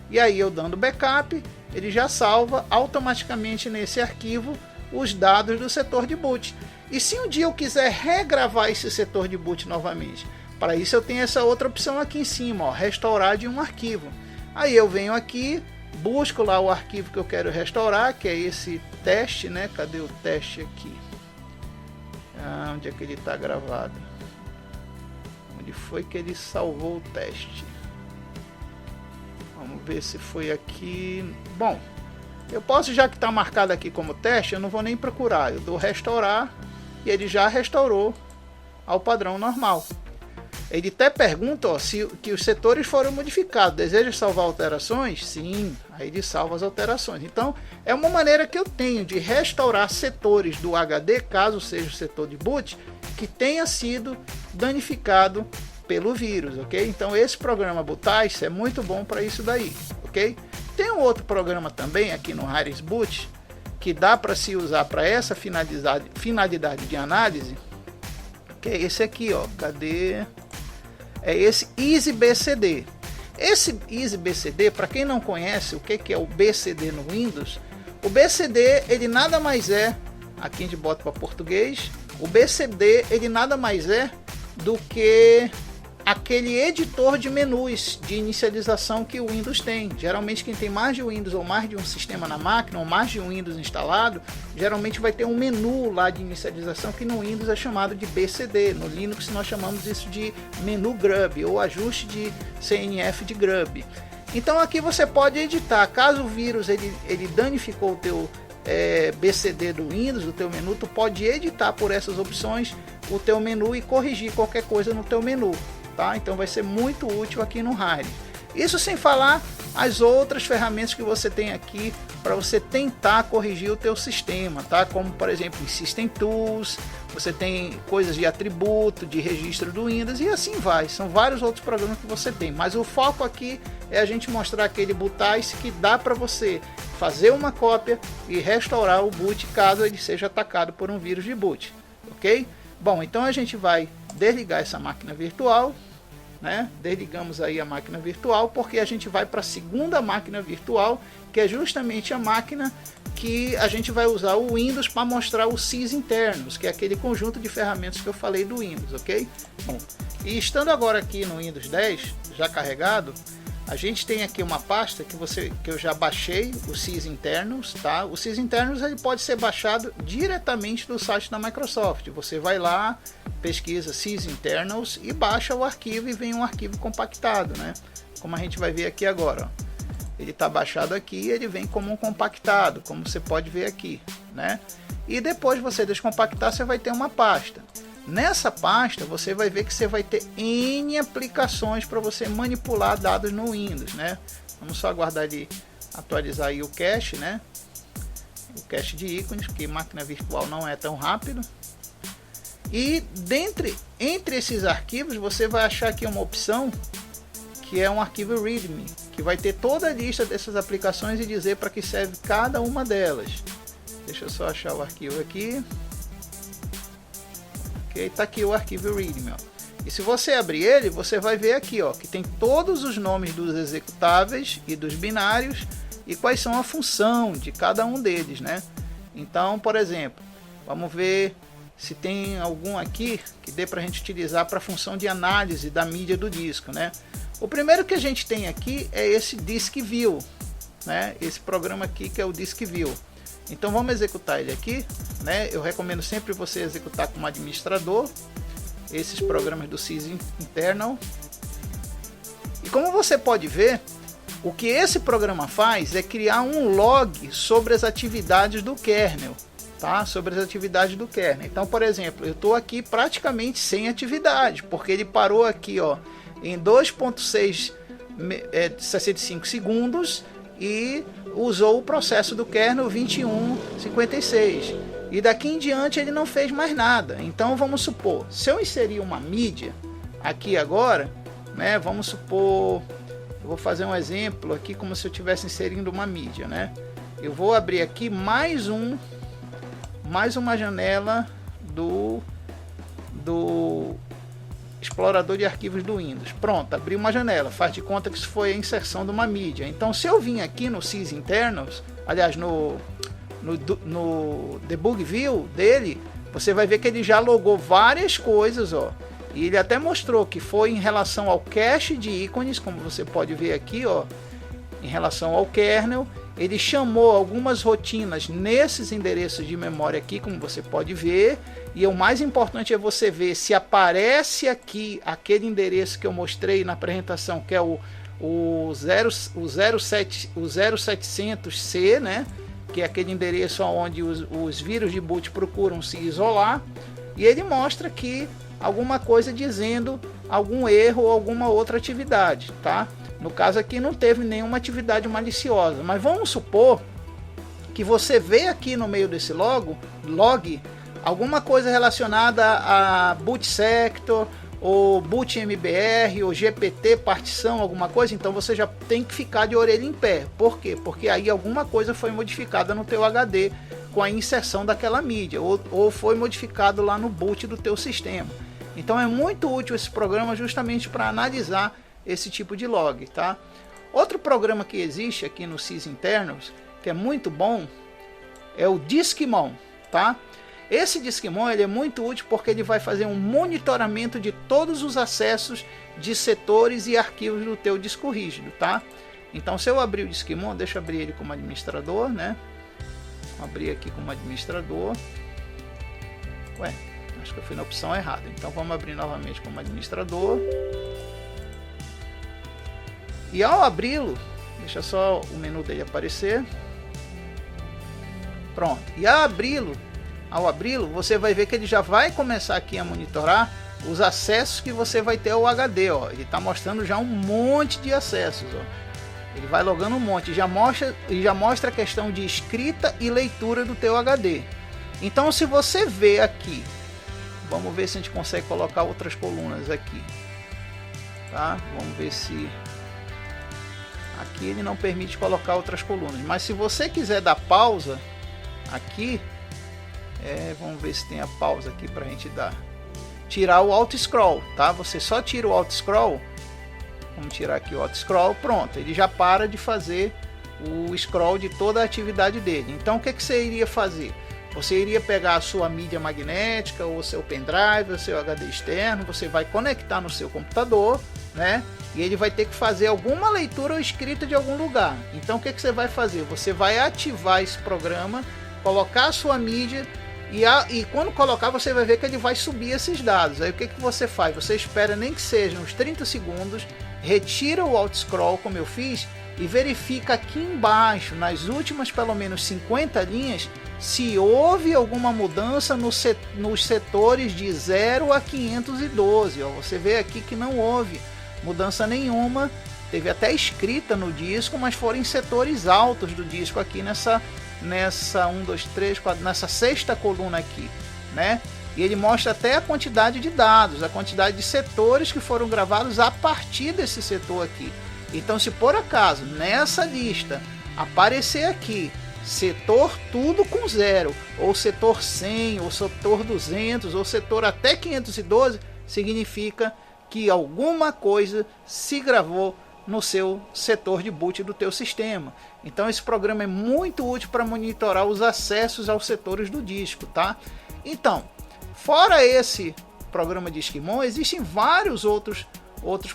E aí eu dando backup, ele já salva automaticamente nesse arquivo os dados do setor de boot. E se um dia eu quiser regravar esse setor de boot novamente, para isso eu tenho essa outra opção aqui em cima, ó, restaurar de um arquivo. Aí eu venho aqui, busco lá o arquivo que eu quero restaurar, que é esse teste, né? Cadê o teste aqui? Onde é que ele está gravado? Onde foi que ele salvou o teste? Vamos ver se foi aqui. Bom, eu posso, já que está marcado aqui como teste, eu não vou nem procurar. Eu dou restaurar e ele já restaurou ao padrão normal. Ele até pergunta, ó, se que os setores foram modificados. Deseja salvar alterações? Sim, aí ele salva as alterações. Então, é uma maneira que eu tenho de restaurar setores do HD, caso seja o setor de boot, que tenha sido danificado pelo vírus, ok? Então, esse programa Bootice é muito bom para isso daí, ok? Tem um outro programa também aqui no HarisBoot, que dá para se usar para essa finalidade de análise, que é esse aqui, ó. Cadê? É esse EasyBCD. Esse EasyBCD, para quem não conhece o que é o BCD no Windows, o BCD ele nada mais é, aqui a gente bota para português, o BCD ele nada mais é do que aquele editor de menus de inicialização que o Windows tem. Geralmente quem tem mais de um Windows ou mais de um sistema na máquina ou mais de um Windows instalado, geralmente vai ter um menu lá de inicialização que no Windows é chamado de BCD. No Linux nós chamamos isso de menu grub ou ajuste de CNF de grub. Então aqui você pode editar, caso o vírus ele danificou o teu BCD do Windows, o teu menu, tu pode editar por essas opções o teu menu e corrigir qualquer coisa no teu menu. Tá? Então vai ser muito útil aqui no Haris. Isso sem falar as outras ferramentas que você tem aqui para você tentar corrigir o teu sistema, tá? Como por exemplo em System Tools, você tem coisas de atributo, de registro do Windows e assim vai. São vários outros programas que você tem, mas o foco aqui é a gente mostrar aquele Bootice que dá para você fazer uma cópia e restaurar o boot caso ele seja atacado por um vírus de boot, ok? Bom, então a gente vai desligar essa máquina virtual né? Desligamos aí a máquina virtual, porque a gente vai para a segunda máquina virtual, que é justamente a máquina que a gente vai usar o Windows para mostrar os sysinternos, que é aquele conjunto de ferramentas que eu falei do Windows, ok? Bom, e estando agora aqui no Windows 10, já carregado, a gente tem aqui uma pasta que eu já baixei, o sysinternos, tá? O sysinternos ele pode ser baixado diretamente do site da Microsoft. Você vai lá, pesquisa sysinternos e baixa o arquivo e vem um arquivo compactado, né? Como a gente vai ver aqui agora, ó. Ele está baixado aqui, ele vem como um compactado, como você pode ver aqui, né? E depois você descompactar, você vai ter uma pasta. Nessa pasta você vai ver que você vai ter N aplicações para você manipular dados no Windows, né? Vamos só aguardar ele atualizar aí o cache, né? O cache de ícones, porque máquina virtual não é tão rápido. E entre esses arquivos você vai achar aqui uma opção que é um arquivo README, que vai ter toda a lista dessas aplicações e dizer para que serve cada uma delas. Deixa eu só achar o arquivo aqui. Ok, tá aqui o arquivo README, ó. E se você abrir ele, você vai ver aqui, ó, que tem todos os nomes dos executáveis e dos binários e quais são a função de cada um deles, né? Então, por exemplo, vamos ver se tem algum aqui que dê para a gente utilizar para a função de análise da mídia do disco, né? O primeiro que a gente tem aqui é esse Disk View, né? Esse programa aqui que é o Disk View. Então vamos executar ele aqui, né? Eu recomendo sempre você executar como administrador esses programas do sysinternal. E como você pode ver, o que esse programa faz é criar um log sobre as atividades do kernel, tá? Sobre as atividades do kernel. Então, por exemplo, eu estou aqui praticamente sem atividade, porque ele parou aqui, ó, em 2.665 segundos e usou o processo do kernel 2156. E daqui em diante ele não fez mais nada. Então vamos supor, se eu inserir uma mídia aqui agora, né? Vamos supor, eu vou fazer um exemplo aqui como se eu estivesse inserindo uma mídia, né? Eu vou abrir aqui mais uma janela do explorador de arquivos do Windows. Pronto, abri uma janela, faz de conta que isso foi a inserção de uma mídia. Então se eu vim aqui no sysinternos, aliás no debug view dele, você vai ver que ele já logou várias coisas, ó. E ele até mostrou que foi em relação ao cache de ícones, como você pode ver aqui, ó, em relação ao kernel. Ele chamou algumas rotinas nesses endereços de memória aqui, como você pode ver. E o mais importante é você ver se aparece aqui aquele endereço que eu mostrei na apresentação, que é o 0700C, né? Que é aquele endereço onde os vírus de boot procuram se isolar. E ele mostra aqui alguma coisa dizendo algum erro ou alguma outra atividade, tá? No caso aqui não teve nenhuma atividade maliciosa, mas vamos supor que você vê aqui no meio desse log alguma coisa relacionada a boot sector, ou boot MBR, ou GPT partição, alguma coisa. Então você já tem que ficar de orelha em pé. Por quê? Porque aí alguma coisa foi modificada no teu HD com a inserção daquela mídia, ou foi modificado lá no boot do teu sistema. Então é muito útil esse programa justamente para analisar esse tipo de log, tá? Outro programa que existe aqui no sysinternos, que é muito bom, é o Diskmon, tá? Esse Diskmon ele é muito útil porque ele vai fazer um monitoramento de todos os acessos de setores e arquivos do teu disco rígido, tá? Então se eu abrir o Diskmon, deixa eu abrir ele como administrador, né? Vou abrir aqui como administrador. Ué, acho que eu fui na opção errada. Então vamos abrir novamente como administrador. E ao abri-lo, deixa só o menu dele aparecer. Pronto. E ao abri-lo, você vai ver que ele já vai começar aqui a monitorar os acessos que você vai ter ao HD, ó. Ele está mostrando já um monte de acessos, ó. Ele vai logando um monte, já mostra a questão de escrita e leitura do teu HD. Então se você vê aqui, vamos ver se a gente consegue colocar outras colunas aqui, tá? Vamos ver se aqui ele não permite colocar outras colunas, mas se você quiser dar pausa aqui, vamos ver se tem a pausa aqui para a gente dar. tirar o auto scroll, tá? Você só tira o auto scroll. Vamos tirar aqui o auto scroll, pronto, ele já para de fazer o scroll de toda a atividade dele. Então o que você iria fazer? Você iria pegar a sua mídia magnética, ou o seu pendrive, o seu HD externo, você vai conectar no seu computador, né? E ele vai ter que fazer alguma leitura ou escrita de algum lugar. Então o que você vai fazer? Você vai ativar esse programa, colocar a sua mídia e quando colocar você vai ver que ele vai subir esses dados. Aí o que você faz? Você espera nem que sejam uns 30 segundos, retira o auto scroll como eu fiz e verifica aqui embaixo, nas últimas pelo menos 50 linhas, se houve alguma mudança nos setores de 0 a 512. Ó, você vê aqui que não houve mudança nenhuma, teve até escrita no disco, mas foram em setores altos do disco aqui nessa 1, 2, 3, 4, nessa sexta coluna aqui, né? E ele mostra até a quantidade de dados, a quantidade de setores que foram gravados a partir desse setor aqui. Então, se por acaso nessa lista aparecer aqui setor tudo com 0, ou setor 100, ou setor 200, ou setor até 512, significa que alguma coisa se gravou no seu setor de boot do teu sistema. Então esse programa é muito útil para monitorar os acessos aos setores do disco, tá? Então, fora esse programa de Esquimon, existem vários outros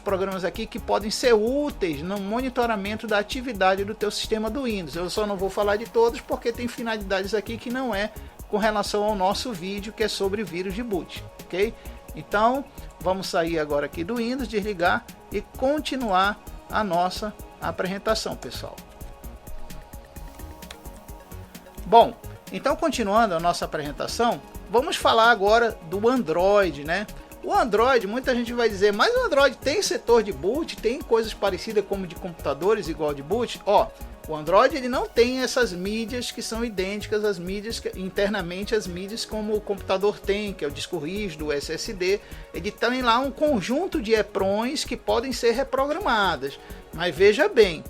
programas aqui que podem ser úteis no monitoramento da atividade do teu sistema do Windows. Eu só não vou falar de todos porque tem finalidades aqui que não é com relação ao nosso vídeo, que é sobre vírus de boot, ok? Então, vamos sair agora aqui do Windows, desligar e continuar a nossa apresentação, pessoal. Bom, então continuando a nossa apresentação, vamos falar agora do Android, né? O Android, muita gente vai dizer, mas o Android tem setor de boot, tem coisas parecidas como de computadores igual de boot? Ó, o Android ele não tem essas mídias que são idênticas às mídias, internamente as mídias como o computador tem, que é o disco rígido, o SSD. Ele tem lá um conjunto de EPROMs que podem ser reprogramadas. Mas veja bem,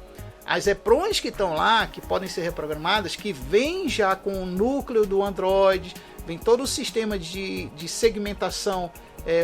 as EPROMs que estão lá, que podem ser reprogramadas, que vem já com o núcleo do Android, vem todo o sistema de segmentação,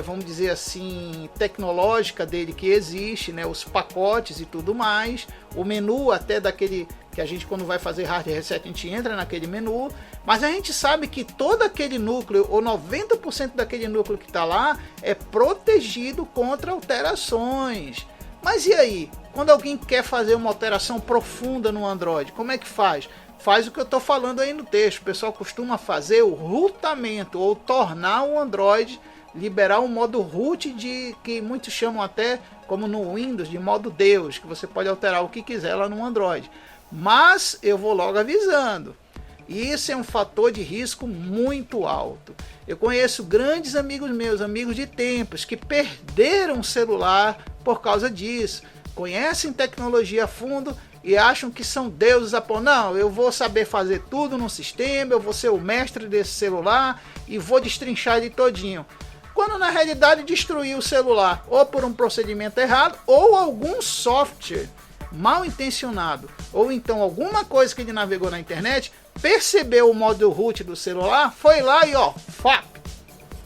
vamos dizer assim, tecnológica dele que existe, né, os pacotes e tudo mais, o menu até daquele que a gente quando vai fazer hard reset a gente entra naquele menu, mas a gente sabe que todo aquele núcleo, ou 90% daquele núcleo que está lá, é protegido contra alterações. Mas e aí? Quando alguém quer fazer uma alteração profunda no Android, como é que faz? Faz o que eu estou falando aí no texto. O pessoal costuma fazer o rootamento, ou tornar o Android, liberar o modo root, que muitos chamam até, como no Windows, de modo Deus, que você pode alterar o que quiser lá no Android. Mas eu vou logo avisando, isso é um fator de risco muito alto. Eu conheço grandes amigos meus, amigos de tempos, que perderam o celular por causa disso. Conhecem tecnologia a fundo e acham que são deuses a pôr. Não, eu vou saber fazer tudo no sistema, eu vou ser o mestre desse celular e vou destrinchar ele todinho. Quando na realidade destruiu o celular ou por um procedimento errado ou algum software mal intencionado, ou então alguma coisa que ele navegou na internet, percebeu o modo root do celular, foi lá e ó,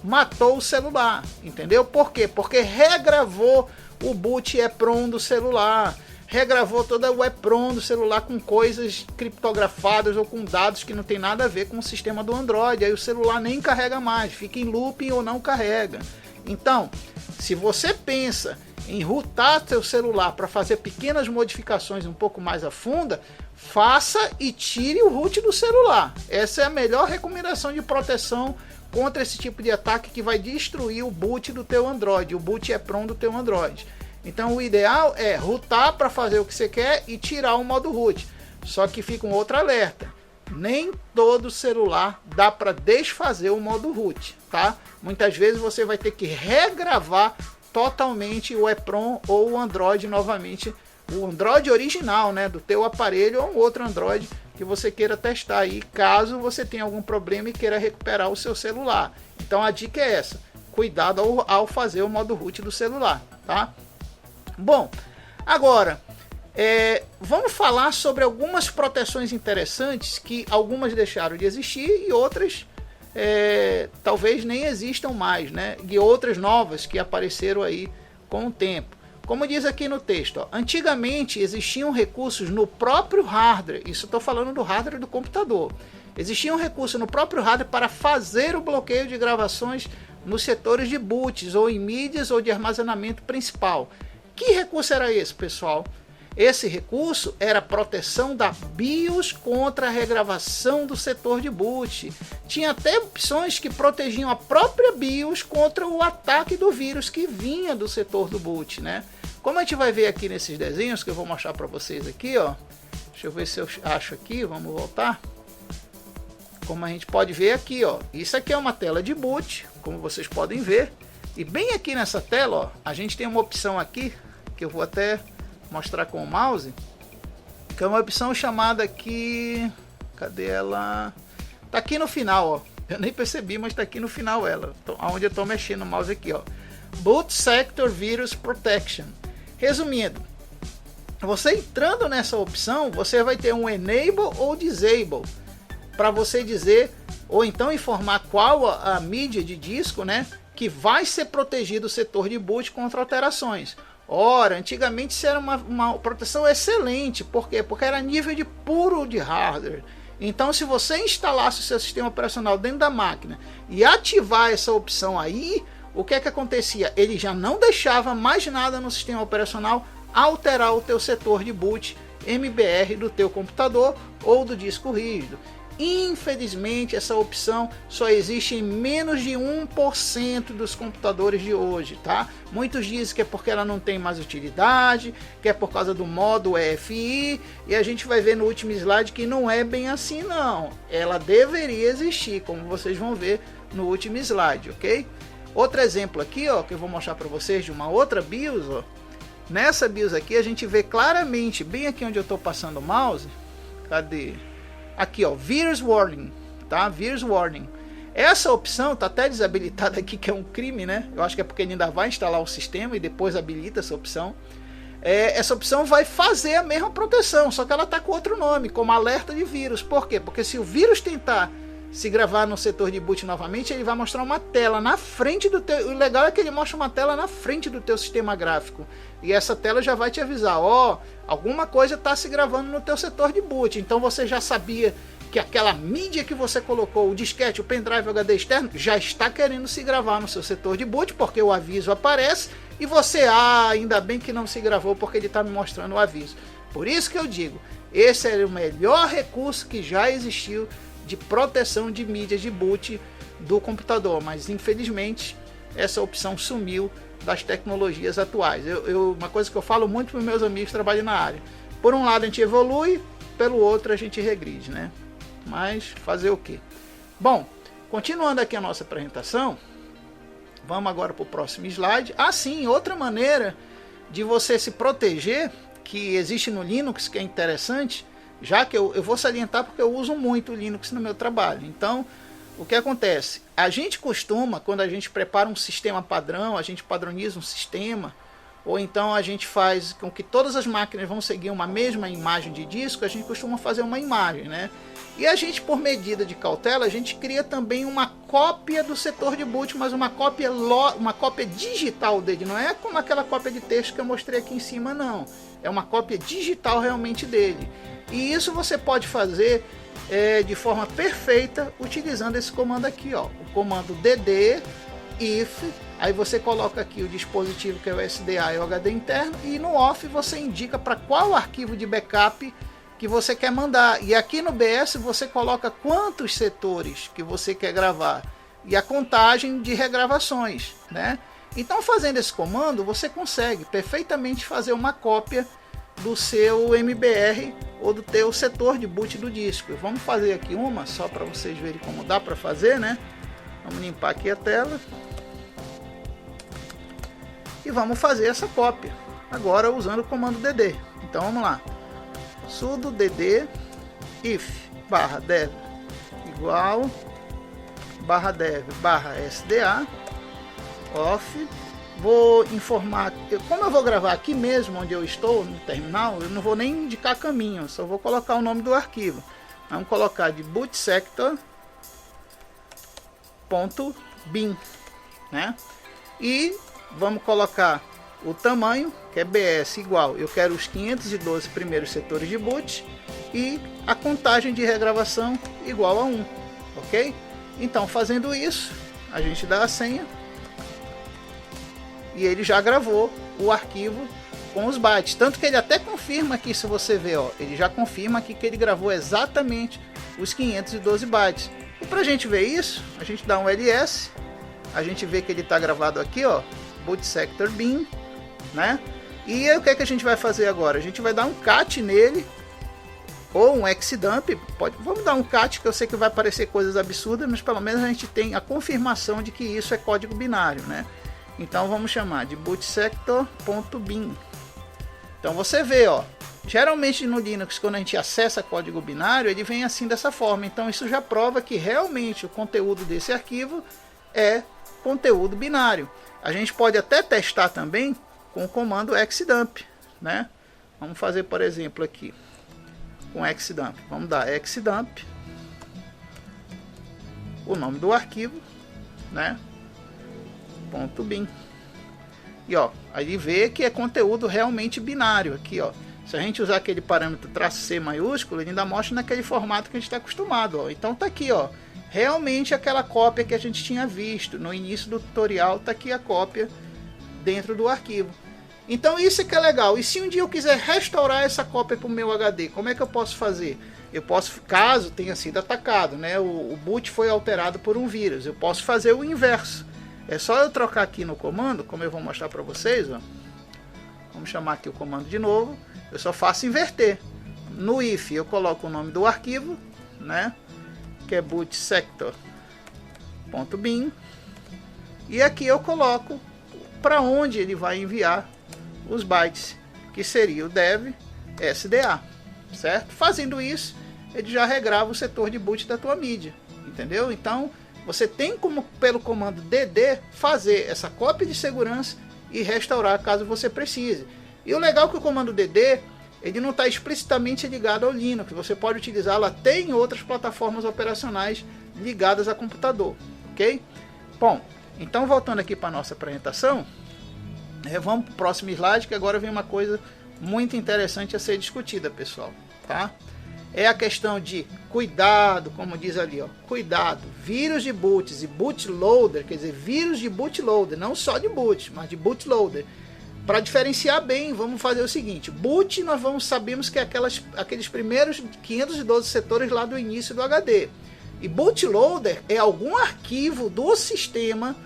matou o celular, entendeu? Por quê? Porque regravou o boot EPROM do celular, regravou toda o EPROM do celular com coisas criptografadas ou com dados que não tem nada a ver com o sistema do Android. Aí o celular nem carrega mais, fica em looping ou não carrega. Então, se você pensa em rootar seu celular para fazer pequenas modificações um pouco mais a fundo, faça e tire o root do celular. Essa é a melhor recomendação de proteção contra esse tipo de ataque que vai destruir o boot do teu Android, o boot EPROM do teu Android. Então o ideal é rootar para fazer o que você quer e tirar o modo root. Só que fica um outro alerta, nem todo celular dá para desfazer o modo root, tá? Muitas vezes você vai ter que regravar totalmente o EPROM ou o Android novamente, o Android original, né, do teu aparelho, ou um outro Android que você queira testar aí, caso você tenha algum problema e queira recuperar o seu celular. Então a dica é essa, cuidado ao fazer o modo root do celular, tá? Bom, agora vamos falar sobre algumas proteções interessantes que algumas deixaram de existir e outras talvez nem existam mais, né? E outras novas que apareceram aí com o tempo. Como diz aqui no texto, ó, antigamente existiam recursos no próprio hardware, isso estou falando do hardware do computador, existiam recursos no próprio hardware para fazer o bloqueio de gravações nos setores de boots, ou em mídias, ou de armazenamento principal. Que recurso era esse, pessoal? Esse recurso era a proteção da BIOS contra a regravação do setor de boot. Tinha até opções que protegiam a própria BIOS contra o ataque do vírus que vinha do setor do boot, né? Como a gente vai ver aqui nesses desenhos que eu vou mostrar para vocês aqui, ó. Deixa eu ver se eu acho aqui, vamos voltar. Como a gente pode ver aqui, ó. Isso aqui é uma tela de boot, como vocês podem ver. E bem aqui nessa tela, ó, a gente tem uma opção aqui que eu vou até mostrar com o mouse, que é uma opção chamada aqui, cadê ela? Tá aqui no final, ó. Eu nem percebi, mas tá aqui no final ela, onde eu tô mexendo o mouse aqui, ó. Boot Sector Virus Protection. Resumindo, você entrando nessa opção, você vai ter um Enable ou Disable para você dizer, ou então informar qual a mídia de disco, né, que vai ser protegido o setor de boot contra alterações. Ora, antigamente isso era uma proteção excelente. Por quê? Porque era nível de puro de hardware. Então, se você instalasse o seu sistema operacional dentro da máquina e ativar essa opção aí, o que é que acontecia? Ele já não deixava mais nada no sistema operacional alterar o teu setor de boot MBR do teu computador ou do disco rígido. Infelizmente, essa opção só existe em menos de 1% dos computadores de hoje, tá? Muitos dizem que é porque ela não tem mais utilidade, que é por causa do modo EFI, e a gente vai ver no último slide que não é bem assim não. Ela deveria existir, como vocês vão ver no último slide, ok? Outro exemplo aqui, ó, que eu vou mostrar para vocês de uma outra BIOS, ó. Nessa BIOS aqui a gente vê claramente, bem aqui onde eu estou passando o mouse, cadê? Aqui, ó, Virus Warning, tá? Virus Warning. Essa opção tá até desabilitada aqui, que é um crime, né? Eu acho que é porque ele ainda vai instalar o sistema e depois habilita essa opção. Essa opção vai fazer a mesma proteção, só que ela tá com outro nome, como alerta de vírus. Por quê? Porque se o vírus tentar se gravar no setor de boot novamente, ele vai mostrar uma tela na frente do teu... O legal é que ele mostra uma tela na frente do teu sistema gráfico. E essa tela já vai te avisar, ó, alguma coisa está se gravando no teu setor de boot. Então você já sabia que aquela mídia que você colocou, o disquete, o pendrive, o HD externo, já está querendo se gravar no seu setor de boot, porque o aviso aparece, e você, ainda bem que não se gravou, porque ele está me mostrando o aviso. Por isso que eu digo, esse é o melhor recurso que já existiu de proteção de mídias de boot do computador, mas infelizmente essa opção sumiu das tecnologias atuais. Uma coisa que eu falo muito para os meus amigos que trabalham na área, por um lado a gente evolui, pelo outro a gente regride, né? Mas fazer o quê? Bom, continuando aqui a nossa apresentação, vamos agora para o próximo slide. Sim, outra maneira de você se proteger que existe no Linux, que é interessante, já que eu vou salientar porque eu uso muito o Linux no meu trabalho. Então, o que acontece? A gente costuma, quando a gente prepara um sistema padrão, a gente padroniza um sistema, ou então a gente faz com que todas as máquinas vão seguir uma mesma imagem de disco, a gente costuma fazer uma imagem, né? E a gente, por medida de cautela, a gente cria também uma cópia do setor de boot, mas uma cópia digital dele, não é como aquela cópia de texto que eu mostrei aqui em cima, não. É uma cópia digital realmente dele. E isso você pode fazer de forma perfeita utilizando esse comando aqui, ó, o comando dd if. Aí você coloca aqui o dispositivo, que é o SDA e o HD interno, e no off você indica para qual arquivo de backup que você quer mandar. E aqui no BS você coloca quantos setores que você quer gravar e a contagem de regravações, né? Então, fazendo esse comando, você consegue perfeitamente fazer uma cópia do seu MBR ou do teu setor de boot do disco. Vamos fazer aqui uma, só para vocês verem como dá para fazer, né? Vamos limpar aqui a tela. E vamos fazer essa cópia, agora usando o comando dd. Então, vamos lá. Sudo dd if /dev igual /dev /sda off. Vou informar, como eu vou gravar aqui mesmo onde eu estou no terminal, eu não vou nem indicar caminho, só vou colocar o nome do arquivo. Vamos colocar de boot sector .bin, né? E vamos colocar o tamanho, que é BS igual, eu quero os 512 primeiros setores de boot, e a contagem de regravação igual a 1, ok? Então, fazendo isso, a gente dá a senha e ele já gravou o arquivo com os bytes, tanto que ele até confirma aqui, se você ver, ó, ele já confirma aqui que ele gravou exatamente os 512 bytes. E para a gente ver isso, a gente dá um ls, a gente vê que ele está gravado aqui, ó, boot sector bin, né? E aí, o que é que a gente vai fazer agora? A gente vai dar um cat nele, ou um xdump, vamos dar um cat, que eu sei que vai parecer coisas absurdas, mas pelo menos a gente tem a confirmação de que isso é código binário, né? Então vamos chamar de bootsector.bin. Então você vê, ó, geralmente no Linux, quando a gente acessa código binário, ele vem assim dessa forma. Então isso já prova que realmente o conteúdo desse arquivo é conteúdo binário. A gente pode até testar também com o comando xdump, né? Vamos fazer, por exemplo, aqui com xdump. Vamos dar xdump, o nome do arquivo, né? .bin. E ó, aí vê que é conteúdo realmente binário aqui, ó. Se a gente usar aquele parâmetro "-c" maiúsculo, ele ainda mostra naquele formato que a gente está acostumado, ó. Então tá aqui, ó, realmente aquela cópia que a gente tinha visto no início do tutorial, tá aqui a cópia dentro do arquivo. Então isso é que é legal. E se um dia eu quiser restaurar essa cópia para o meu HD, como é que eu posso fazer? Eu posso, caso tenha sido atacado, né, o boot foi alterado por um vírus, eu posso fazer o inverso. É só eu trocar aqui no comando, como eu vou mostrar para vocês, ó. Vamos chamar aqui o comando de novo. Eu só faço inverter. No if eu coloco o nome do arquivo, né, que é bootsector.bin, e aqui eu coloco para onde ele vai enviar os bytes, que seria o dev SDA, certo? Fazendo isso, ele já regrava o setor de boot da tua mídia, entendeu? Então você tem como, pelo comando dd, fazer essa cópia de segurança e restaurar caso você precise. E o legal é que o comando dd, ele não está explicitamente ligado ao Linux, você pode utilizá-lo até em outras plataformas operacionais ligadas a computador, ok? Bom, então voltando aqui para a nossa apresentação, vamos para o próximo slide, que agora vem uma coisa muito interessante a ser discutida, pessoal, tá? É a questão de cuidado, como diz ali, ó, cuidado, vírus de boots e bootloader, quer dizer, vírus de bootloader, não só de boot, mas de bootloader. Para diferenciar bem, vamos fazer o seguinte: boot nós sabemos que é aqueles primeiros 512 setores lá do início do HD. E bootloader é algum arquivo do sistema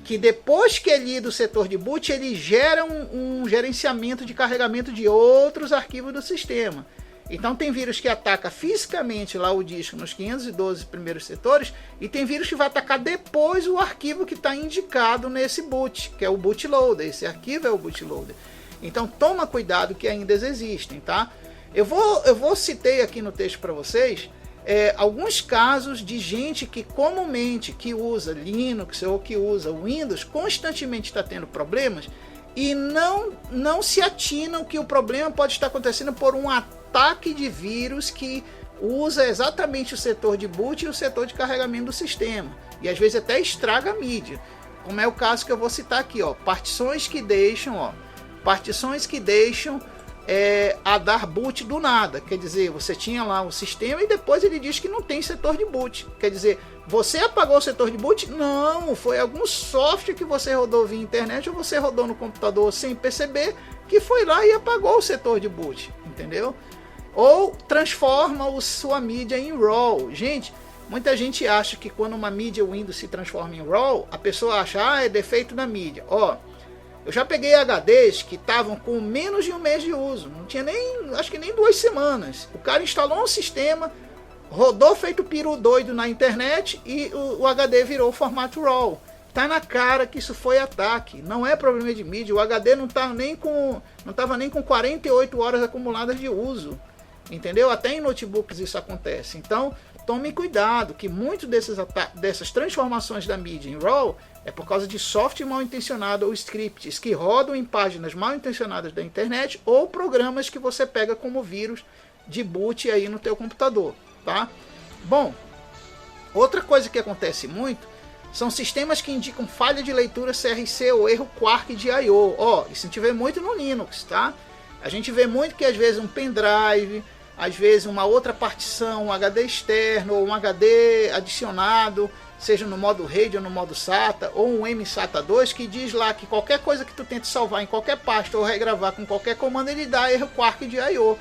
que depois que é lido o setor de boot, ele gera um gerenciamento de carregamento de outros arquivos do sistema. Então tem vírus que ataca fisicamente lá o disco nos 512 primeiros setores, e tem vírus que vai atacar depois o arquivo que está indicado nesse boot, que é o bootloader. Esse arquivo é o bootloader. Então toma cuidado, que ainda existem, tá? Eu citei aqui no texto para vocês alguns casos de gente que comumente que usa Linux ou que usa Windows constantemente está tendo problemas e não se atinam que o problema pode estar acontecendo por um ataque de vírus que usa exatamente o setor de boot e o setor de carregamento do sistema, e às vezes até estraga a mídia, como é o caso que eu vou citar aqui, ó, partições que deixam a dar boot do nada. Quer dizer, você tinha lá o sistema e depois ele diz que não tem setor de boot. Quer dizer, você apagou o setor de boot? Não, foi algum software que você rodou via internet ou você rodou no computador sem perceber, que foi lá e apagou o setor de boot, entendeu? Ou transforma sua mídia em RAW. Gente, muita gente acha que quando uma mídia Windows se transforma em RAW, a pessoa acha, é defeito da mídia. Ó, eu já peguei HDs que estavam com menos de um mês de uso, não tinha acho que nem 2 semanas. O cara instalou um sistema, rodou feito peru doido na internet e o HD virou o formato RAW. Tá na cara que isso foi ataque, não é problema de mídia. O HD não estava nem com 48 horas acumuladas de uso, entendeu? Até em notebooks isso acontece. Então tome cuidado, que muito dessas transformações da mídia em RAW é por causa de software mal intencionado ou scripts que rodam em páginas mal intencionadas da internet ou programas que você pega como vírus de boot aí no teu computador, tá? Bom, outra coisa que acontece muito, são sistemas que indicam falha de leitura CRC ou erro Quark de I/O. Ó, isso a gente vê muito no Linux, tá? A gente vê muito que às vezes um pendrive, às vezes uma outra partição, um HD externo ou um HD adicionado, seja no modo RAID ou no modo SATA, ou um MSATA 2, que diz lá que qualquer coisa que tu tente salvar em qualquer pasta ou regravar com qualquer comando, ele dá erro Quark de I/O.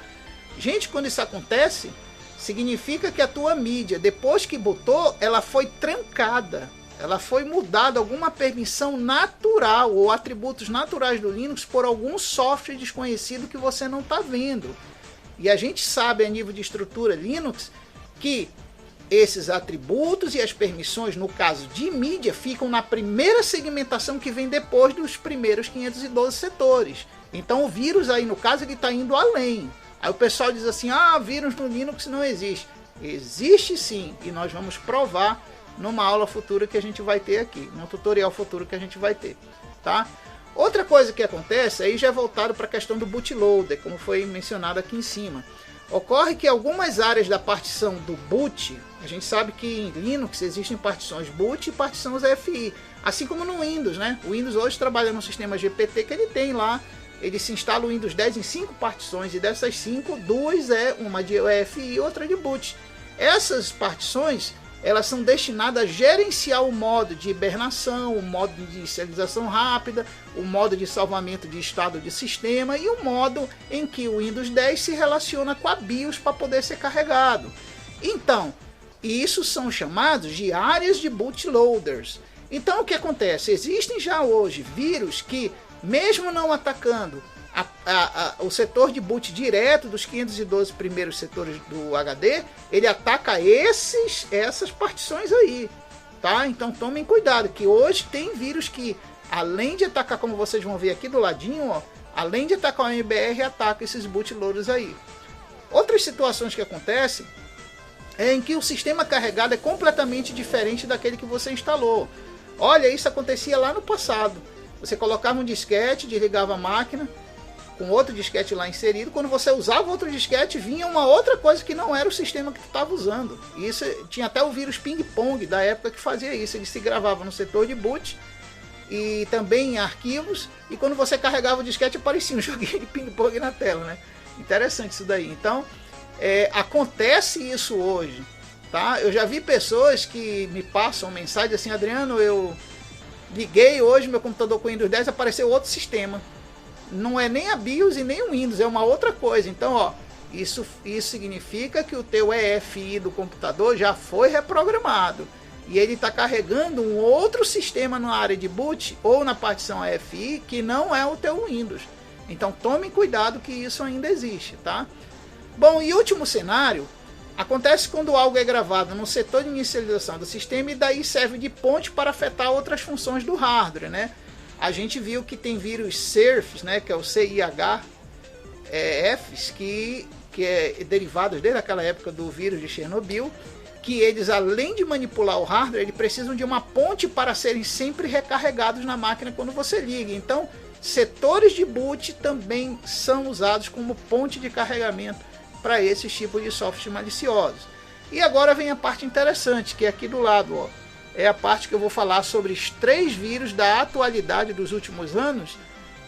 Gente, quando isso acontece, significa que a tua mídia, depois que botou, ela foi trancada. Ela foi mudada alguma permissão natural ou atributos naturais do Linux por algum software desconhecido que você não está vendo. E a gente sabe a nível de estrutura Linux que esses atributos e as permissões, no caso de mídia, ficam na primeira segmentação que vem depois dos primeiros 512 setores. Então o vírus aí, no caso, ele está indo além. Aí o pessoal diz assim, vírus no Linux não existe. Existe sim, e nós vamos provar numa aula futura que a gente vai ter aqui, num tutorial futuro que a gente vai ter, tá? Outra coisa que acontece, aí já é voltado para a questão do bootloader, como foi mencionado aqui em cima. Ocorre que algumas áreas da partição do boot, a gente sabe que em Linux existem partições boot e partições EFI, assim como no Windows, né? O Windows hoje trabalha no sistema GPT que ele tem lá, ele se instala o Windows 10 em 5 partições, e dessas 5, 2 é uma de EFI e outra de boot. Essas partições, elas são destinadas a gerenciar o modo de hibernação, o modo de inicialização rápida, o modo de salvamento de estado de sistema e o modo em que o Windows 10 se relaciona com a BIOS para poder ser carregado. Então, isso são chamados de áreas de bootloaders. Então, o que acontece? Existem já hoje vírus que, mesmo não atacando o setor de boot direto dos 512 primeiros setores do HD, ele ataca essas partições aí, tá? Então tomem cuidado, que hoje tem vírus que, além de atacar, como vocês vão ver aqui do ladinho, ó, além de atacar o MBR, ataca esses bootloaders aí. Outras situações que acontecem é em que o sistema carregado é completamente diferente daquele que você instalou. Olha, isso acontecia lá no passado. Você colocava um disquete, desligava a máquina, com outro disquete lá inserido, quando você usava outro disquete, vinha uma outra coisa que não era o sistema que tu estava usando. E isso tinha até o vírus ping-pong da época que fazia isso. Ele se gravava no setor de boot e também em arquivos, e quando você carregava o disquete aparecia um joguinho de ping-pong na tela, né? Interessante isso daí. Então, acontece isso hoje, tá? Eu já vi pessoas que me passam mensagem assim, Adriano, eu liguei hoje meu computador com o Windows 10, apareceu outro sistema. Não é nem a BIOS e nem o Windows, é uma outra coisa. Então, ó, isso significa que o teu EFI do computador já foi reprogramado e ele está carregando um outro sistema na área de boot ou na partição EFI que não é o teu Windows. Então, tome cuidado que isso ainda existe, tá? Bom, e último cenário, acontece quando algo é gravado no setor de inicialização do sistema e daí serve de ponte para afetar outras funções do hardware, né? A gente viu que tem vírus CIRFs, né, que é o CIHFs, que é derivados desde aquela época do vírus de Chernobyl, que eles, além de manipular o hardware, eles precisam de uma ponte para serem sempre recarregados na máquina quando você liga. Então, setores de boot também são usados como ponte de carregamento para esses tipos de softwares maliciosos. E agora vem a parte interessante, que é aqui do lado, ó. É a parte que eu vou falar sobre os 3 vírus da atualidade dos últimos anos,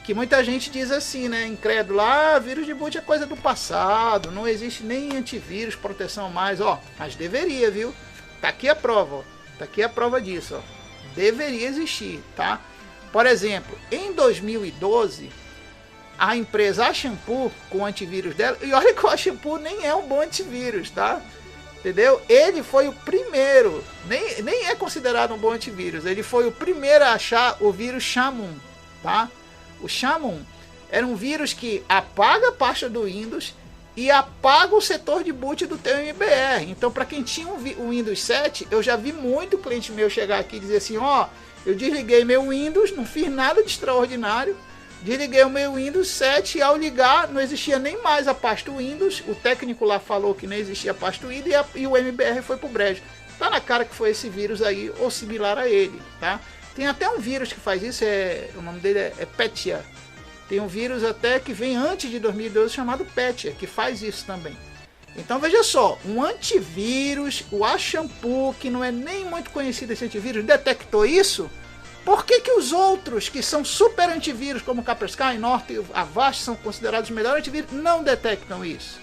que muita gente diz assim, né, incrédulo, vírus de boot é coisa do passado, não existe nem antivírus, proteção mais, ó, mas deveria, viu? Tá aqui a prova, ó. Tá aqui a prova disso, ó. Deveria existir, tá? Por exemplo, em 2012, a empresa Shampoo, com o antivírus dela, e olha que o Shampoo nem é um bom antivírus, tá? Entendeu? Ele foi o primeiro, nem é considerado um bom antivírus, ele foi o primeiro a achar o vírus Shamoon, tá? O Shamoon era um vírus que apaga a pasta do Windows e apaga o setor de boot do teu MBR. Então, para quem tinha o Windows 7, eu já vi muito cliente meu chegar aqui e dizer assim, ó, eu desliguei meu Windows, não fiz nada de extraordinário, desliguei o meu Windows 7 e ao ligar não existia nem mais a pasta Windows. O técnico lá falou que não existia a pasta Windows e o MBR foi pro brejo. Tá na cara que foi esse vírus aí ou similar a ele, tá? Tem até um vírus que faz isso, o nome dele é Petya. Tem um vírus até que vem antes de 2012 chamado Petya, que faz isso também. Então veja só, um antivírus, o Ashampoo, que não é nem muito conhecido esse antivírus, detectou isso. Por que os outros, que são super antivírus, como o Kaspersky, Norton e Avast, são considerados os melhores antivírus, não detectam isso,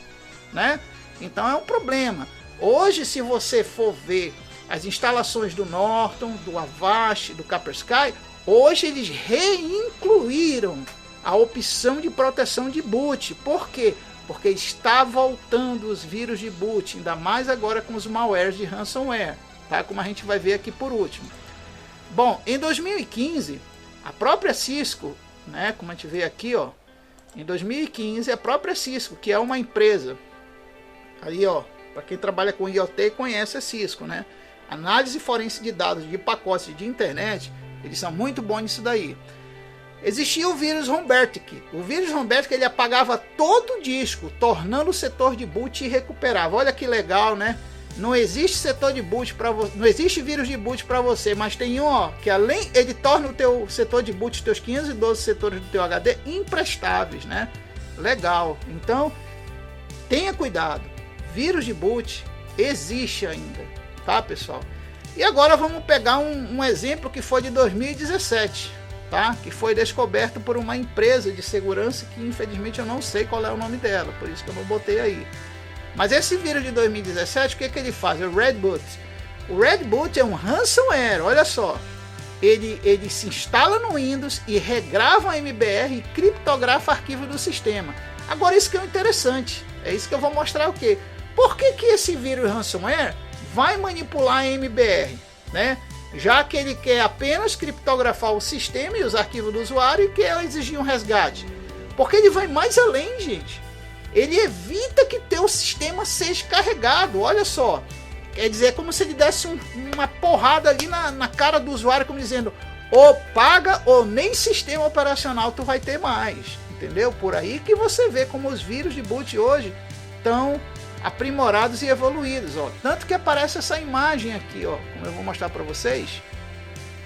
né? Então é um problema. Hoje, se você for ver as instalações do Norton, do Avast, do Kaspersky, hoje eles reincluíram a opção de proteção de boot. Por quê? Porque está voltando os vírus de boot, ainda mais agora com os malwares de ransomware, tá? Como a gente vai ver aqui por último. Bom, em 2015, a própria Cisco, né, como a gente vê aqui, ó, em 2015, a própria Cisco, que é uma empresa, aí ó, para quem trabalha com IoT conhece a Cisco, né? Análise forense de dados de pacotes de internet, eles são muito bons nisso daí. Existia o vírus Rombertic. O vírus Rombertic, ele apagava todo o disco, tornando o setor de boot irrecuperável. Olha que legal, né? Não existe setor de boot para você, não existe vírus de boot para você, mas tem um, ó, que além ele torna o teu setor de boot, os teus 512 setores do teu HD imprestáveis, né? Legal. Então, tenha cuidado. Vírus de boot existe ainda, tá, pessoal? E agora vamos pegar um exemplo que foi de 2017. Tá? Que foi descoberto por uma empresa de segurança que infelizmente eu não sei qual é o nome dela, por isso que eu não botei aí. Mas esse vírus de 2017, o que ele faz? O Red Boot. O Red Boot é um ransomware, olha só. Ele se instala no Windows e regrava um MBR e criptografa arquivo do sistema. Agora isso que é interessante, é isso que eu vou mostrar o quê? Por que esse vírus ransomware vai manipular a MBR, né? Já que ele quer apenas criptografar o sistema e os arquivos do usuário e quer exigir um resgate. Porque ele vai mais além, gente. Ele evita que teu sistema seja carregado, olha só. Quer dizer, é como se ele desse uma porrada ali na cara do usuário, como dizendo, ou paga ou nem sistema operacional tu vai ter mais. Entendeu? Por aí que você vê como os vírus de boot hoje estão aprimorados e evoluídos, ó. Tanto que aparece essa imagem aqui, ó, como eu vou mostrar para vocês.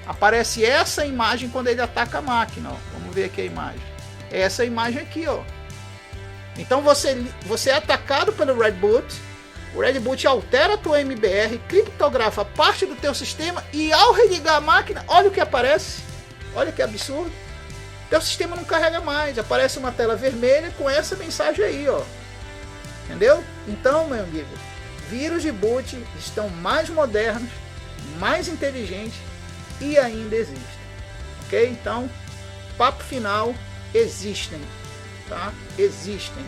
Aparece essa imagem quando ele ataca a máquina, ó. Vamos ver aqui a imagem. É essa imagem aqui, ó. Então você é atacado pelo Red Boot. O Red Boot altera a tua MBR, criptografa parte do teu sistema e ao religar a máquina, olha o que aparece. Olha que absurdo. Teu sistema não carrega mais, aparece uma tela vermelha com essa mensagem aí, ó. Entendeu? Então, meu amigo, vírus de boot estão mais modernos, mais inteligentes e ainda existem. Ok? Então, papo final, existem. Tá? Existem.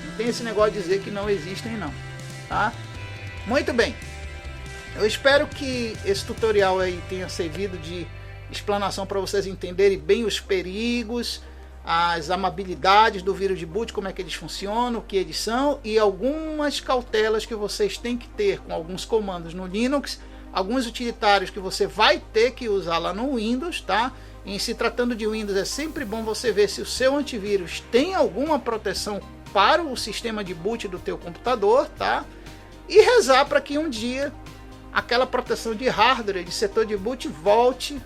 Não tem esse negócio de dizer que não existem, não. Tá? Muito bem. Eu espero que esse tutorial aí tenha servido de explanação para vocês entenderem bem os perigos, as amabilidades do vírus de boot, como é que eles funcionam, o que eles são e algumas cautelas que vocês têm que ter com alguns comandos no Linux, alguns utilitários que você vai ter que usar lá no Windows, tá? Em se tratando de Windows é sempre bom você ver se o seu antivírus tem alguma proteção para o sistema de boot do teu computador, tá? E rezar para que um dia aquela proteção de hardware, de setor de boot volte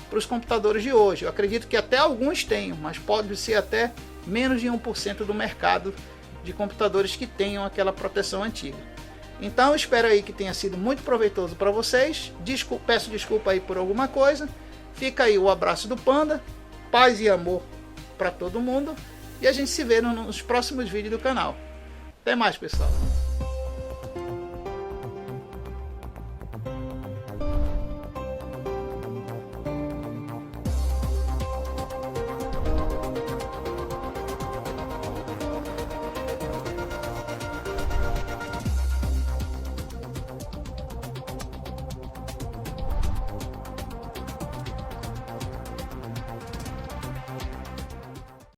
para os computadores de hoje. Eu acredito que até alguns tenham, mas pode ser até menos de 1% do mercado de computadores que tenham aquela proteção antiga. Então espero aí que tenha sido muito proveitoso para vocês. Peço desculpa aí por alguma coisa. Fica aí o abraço do Panda, paz e amor para todo mundo e a gente se vê nos próximos vídeos do canal. Até mais, pessoal.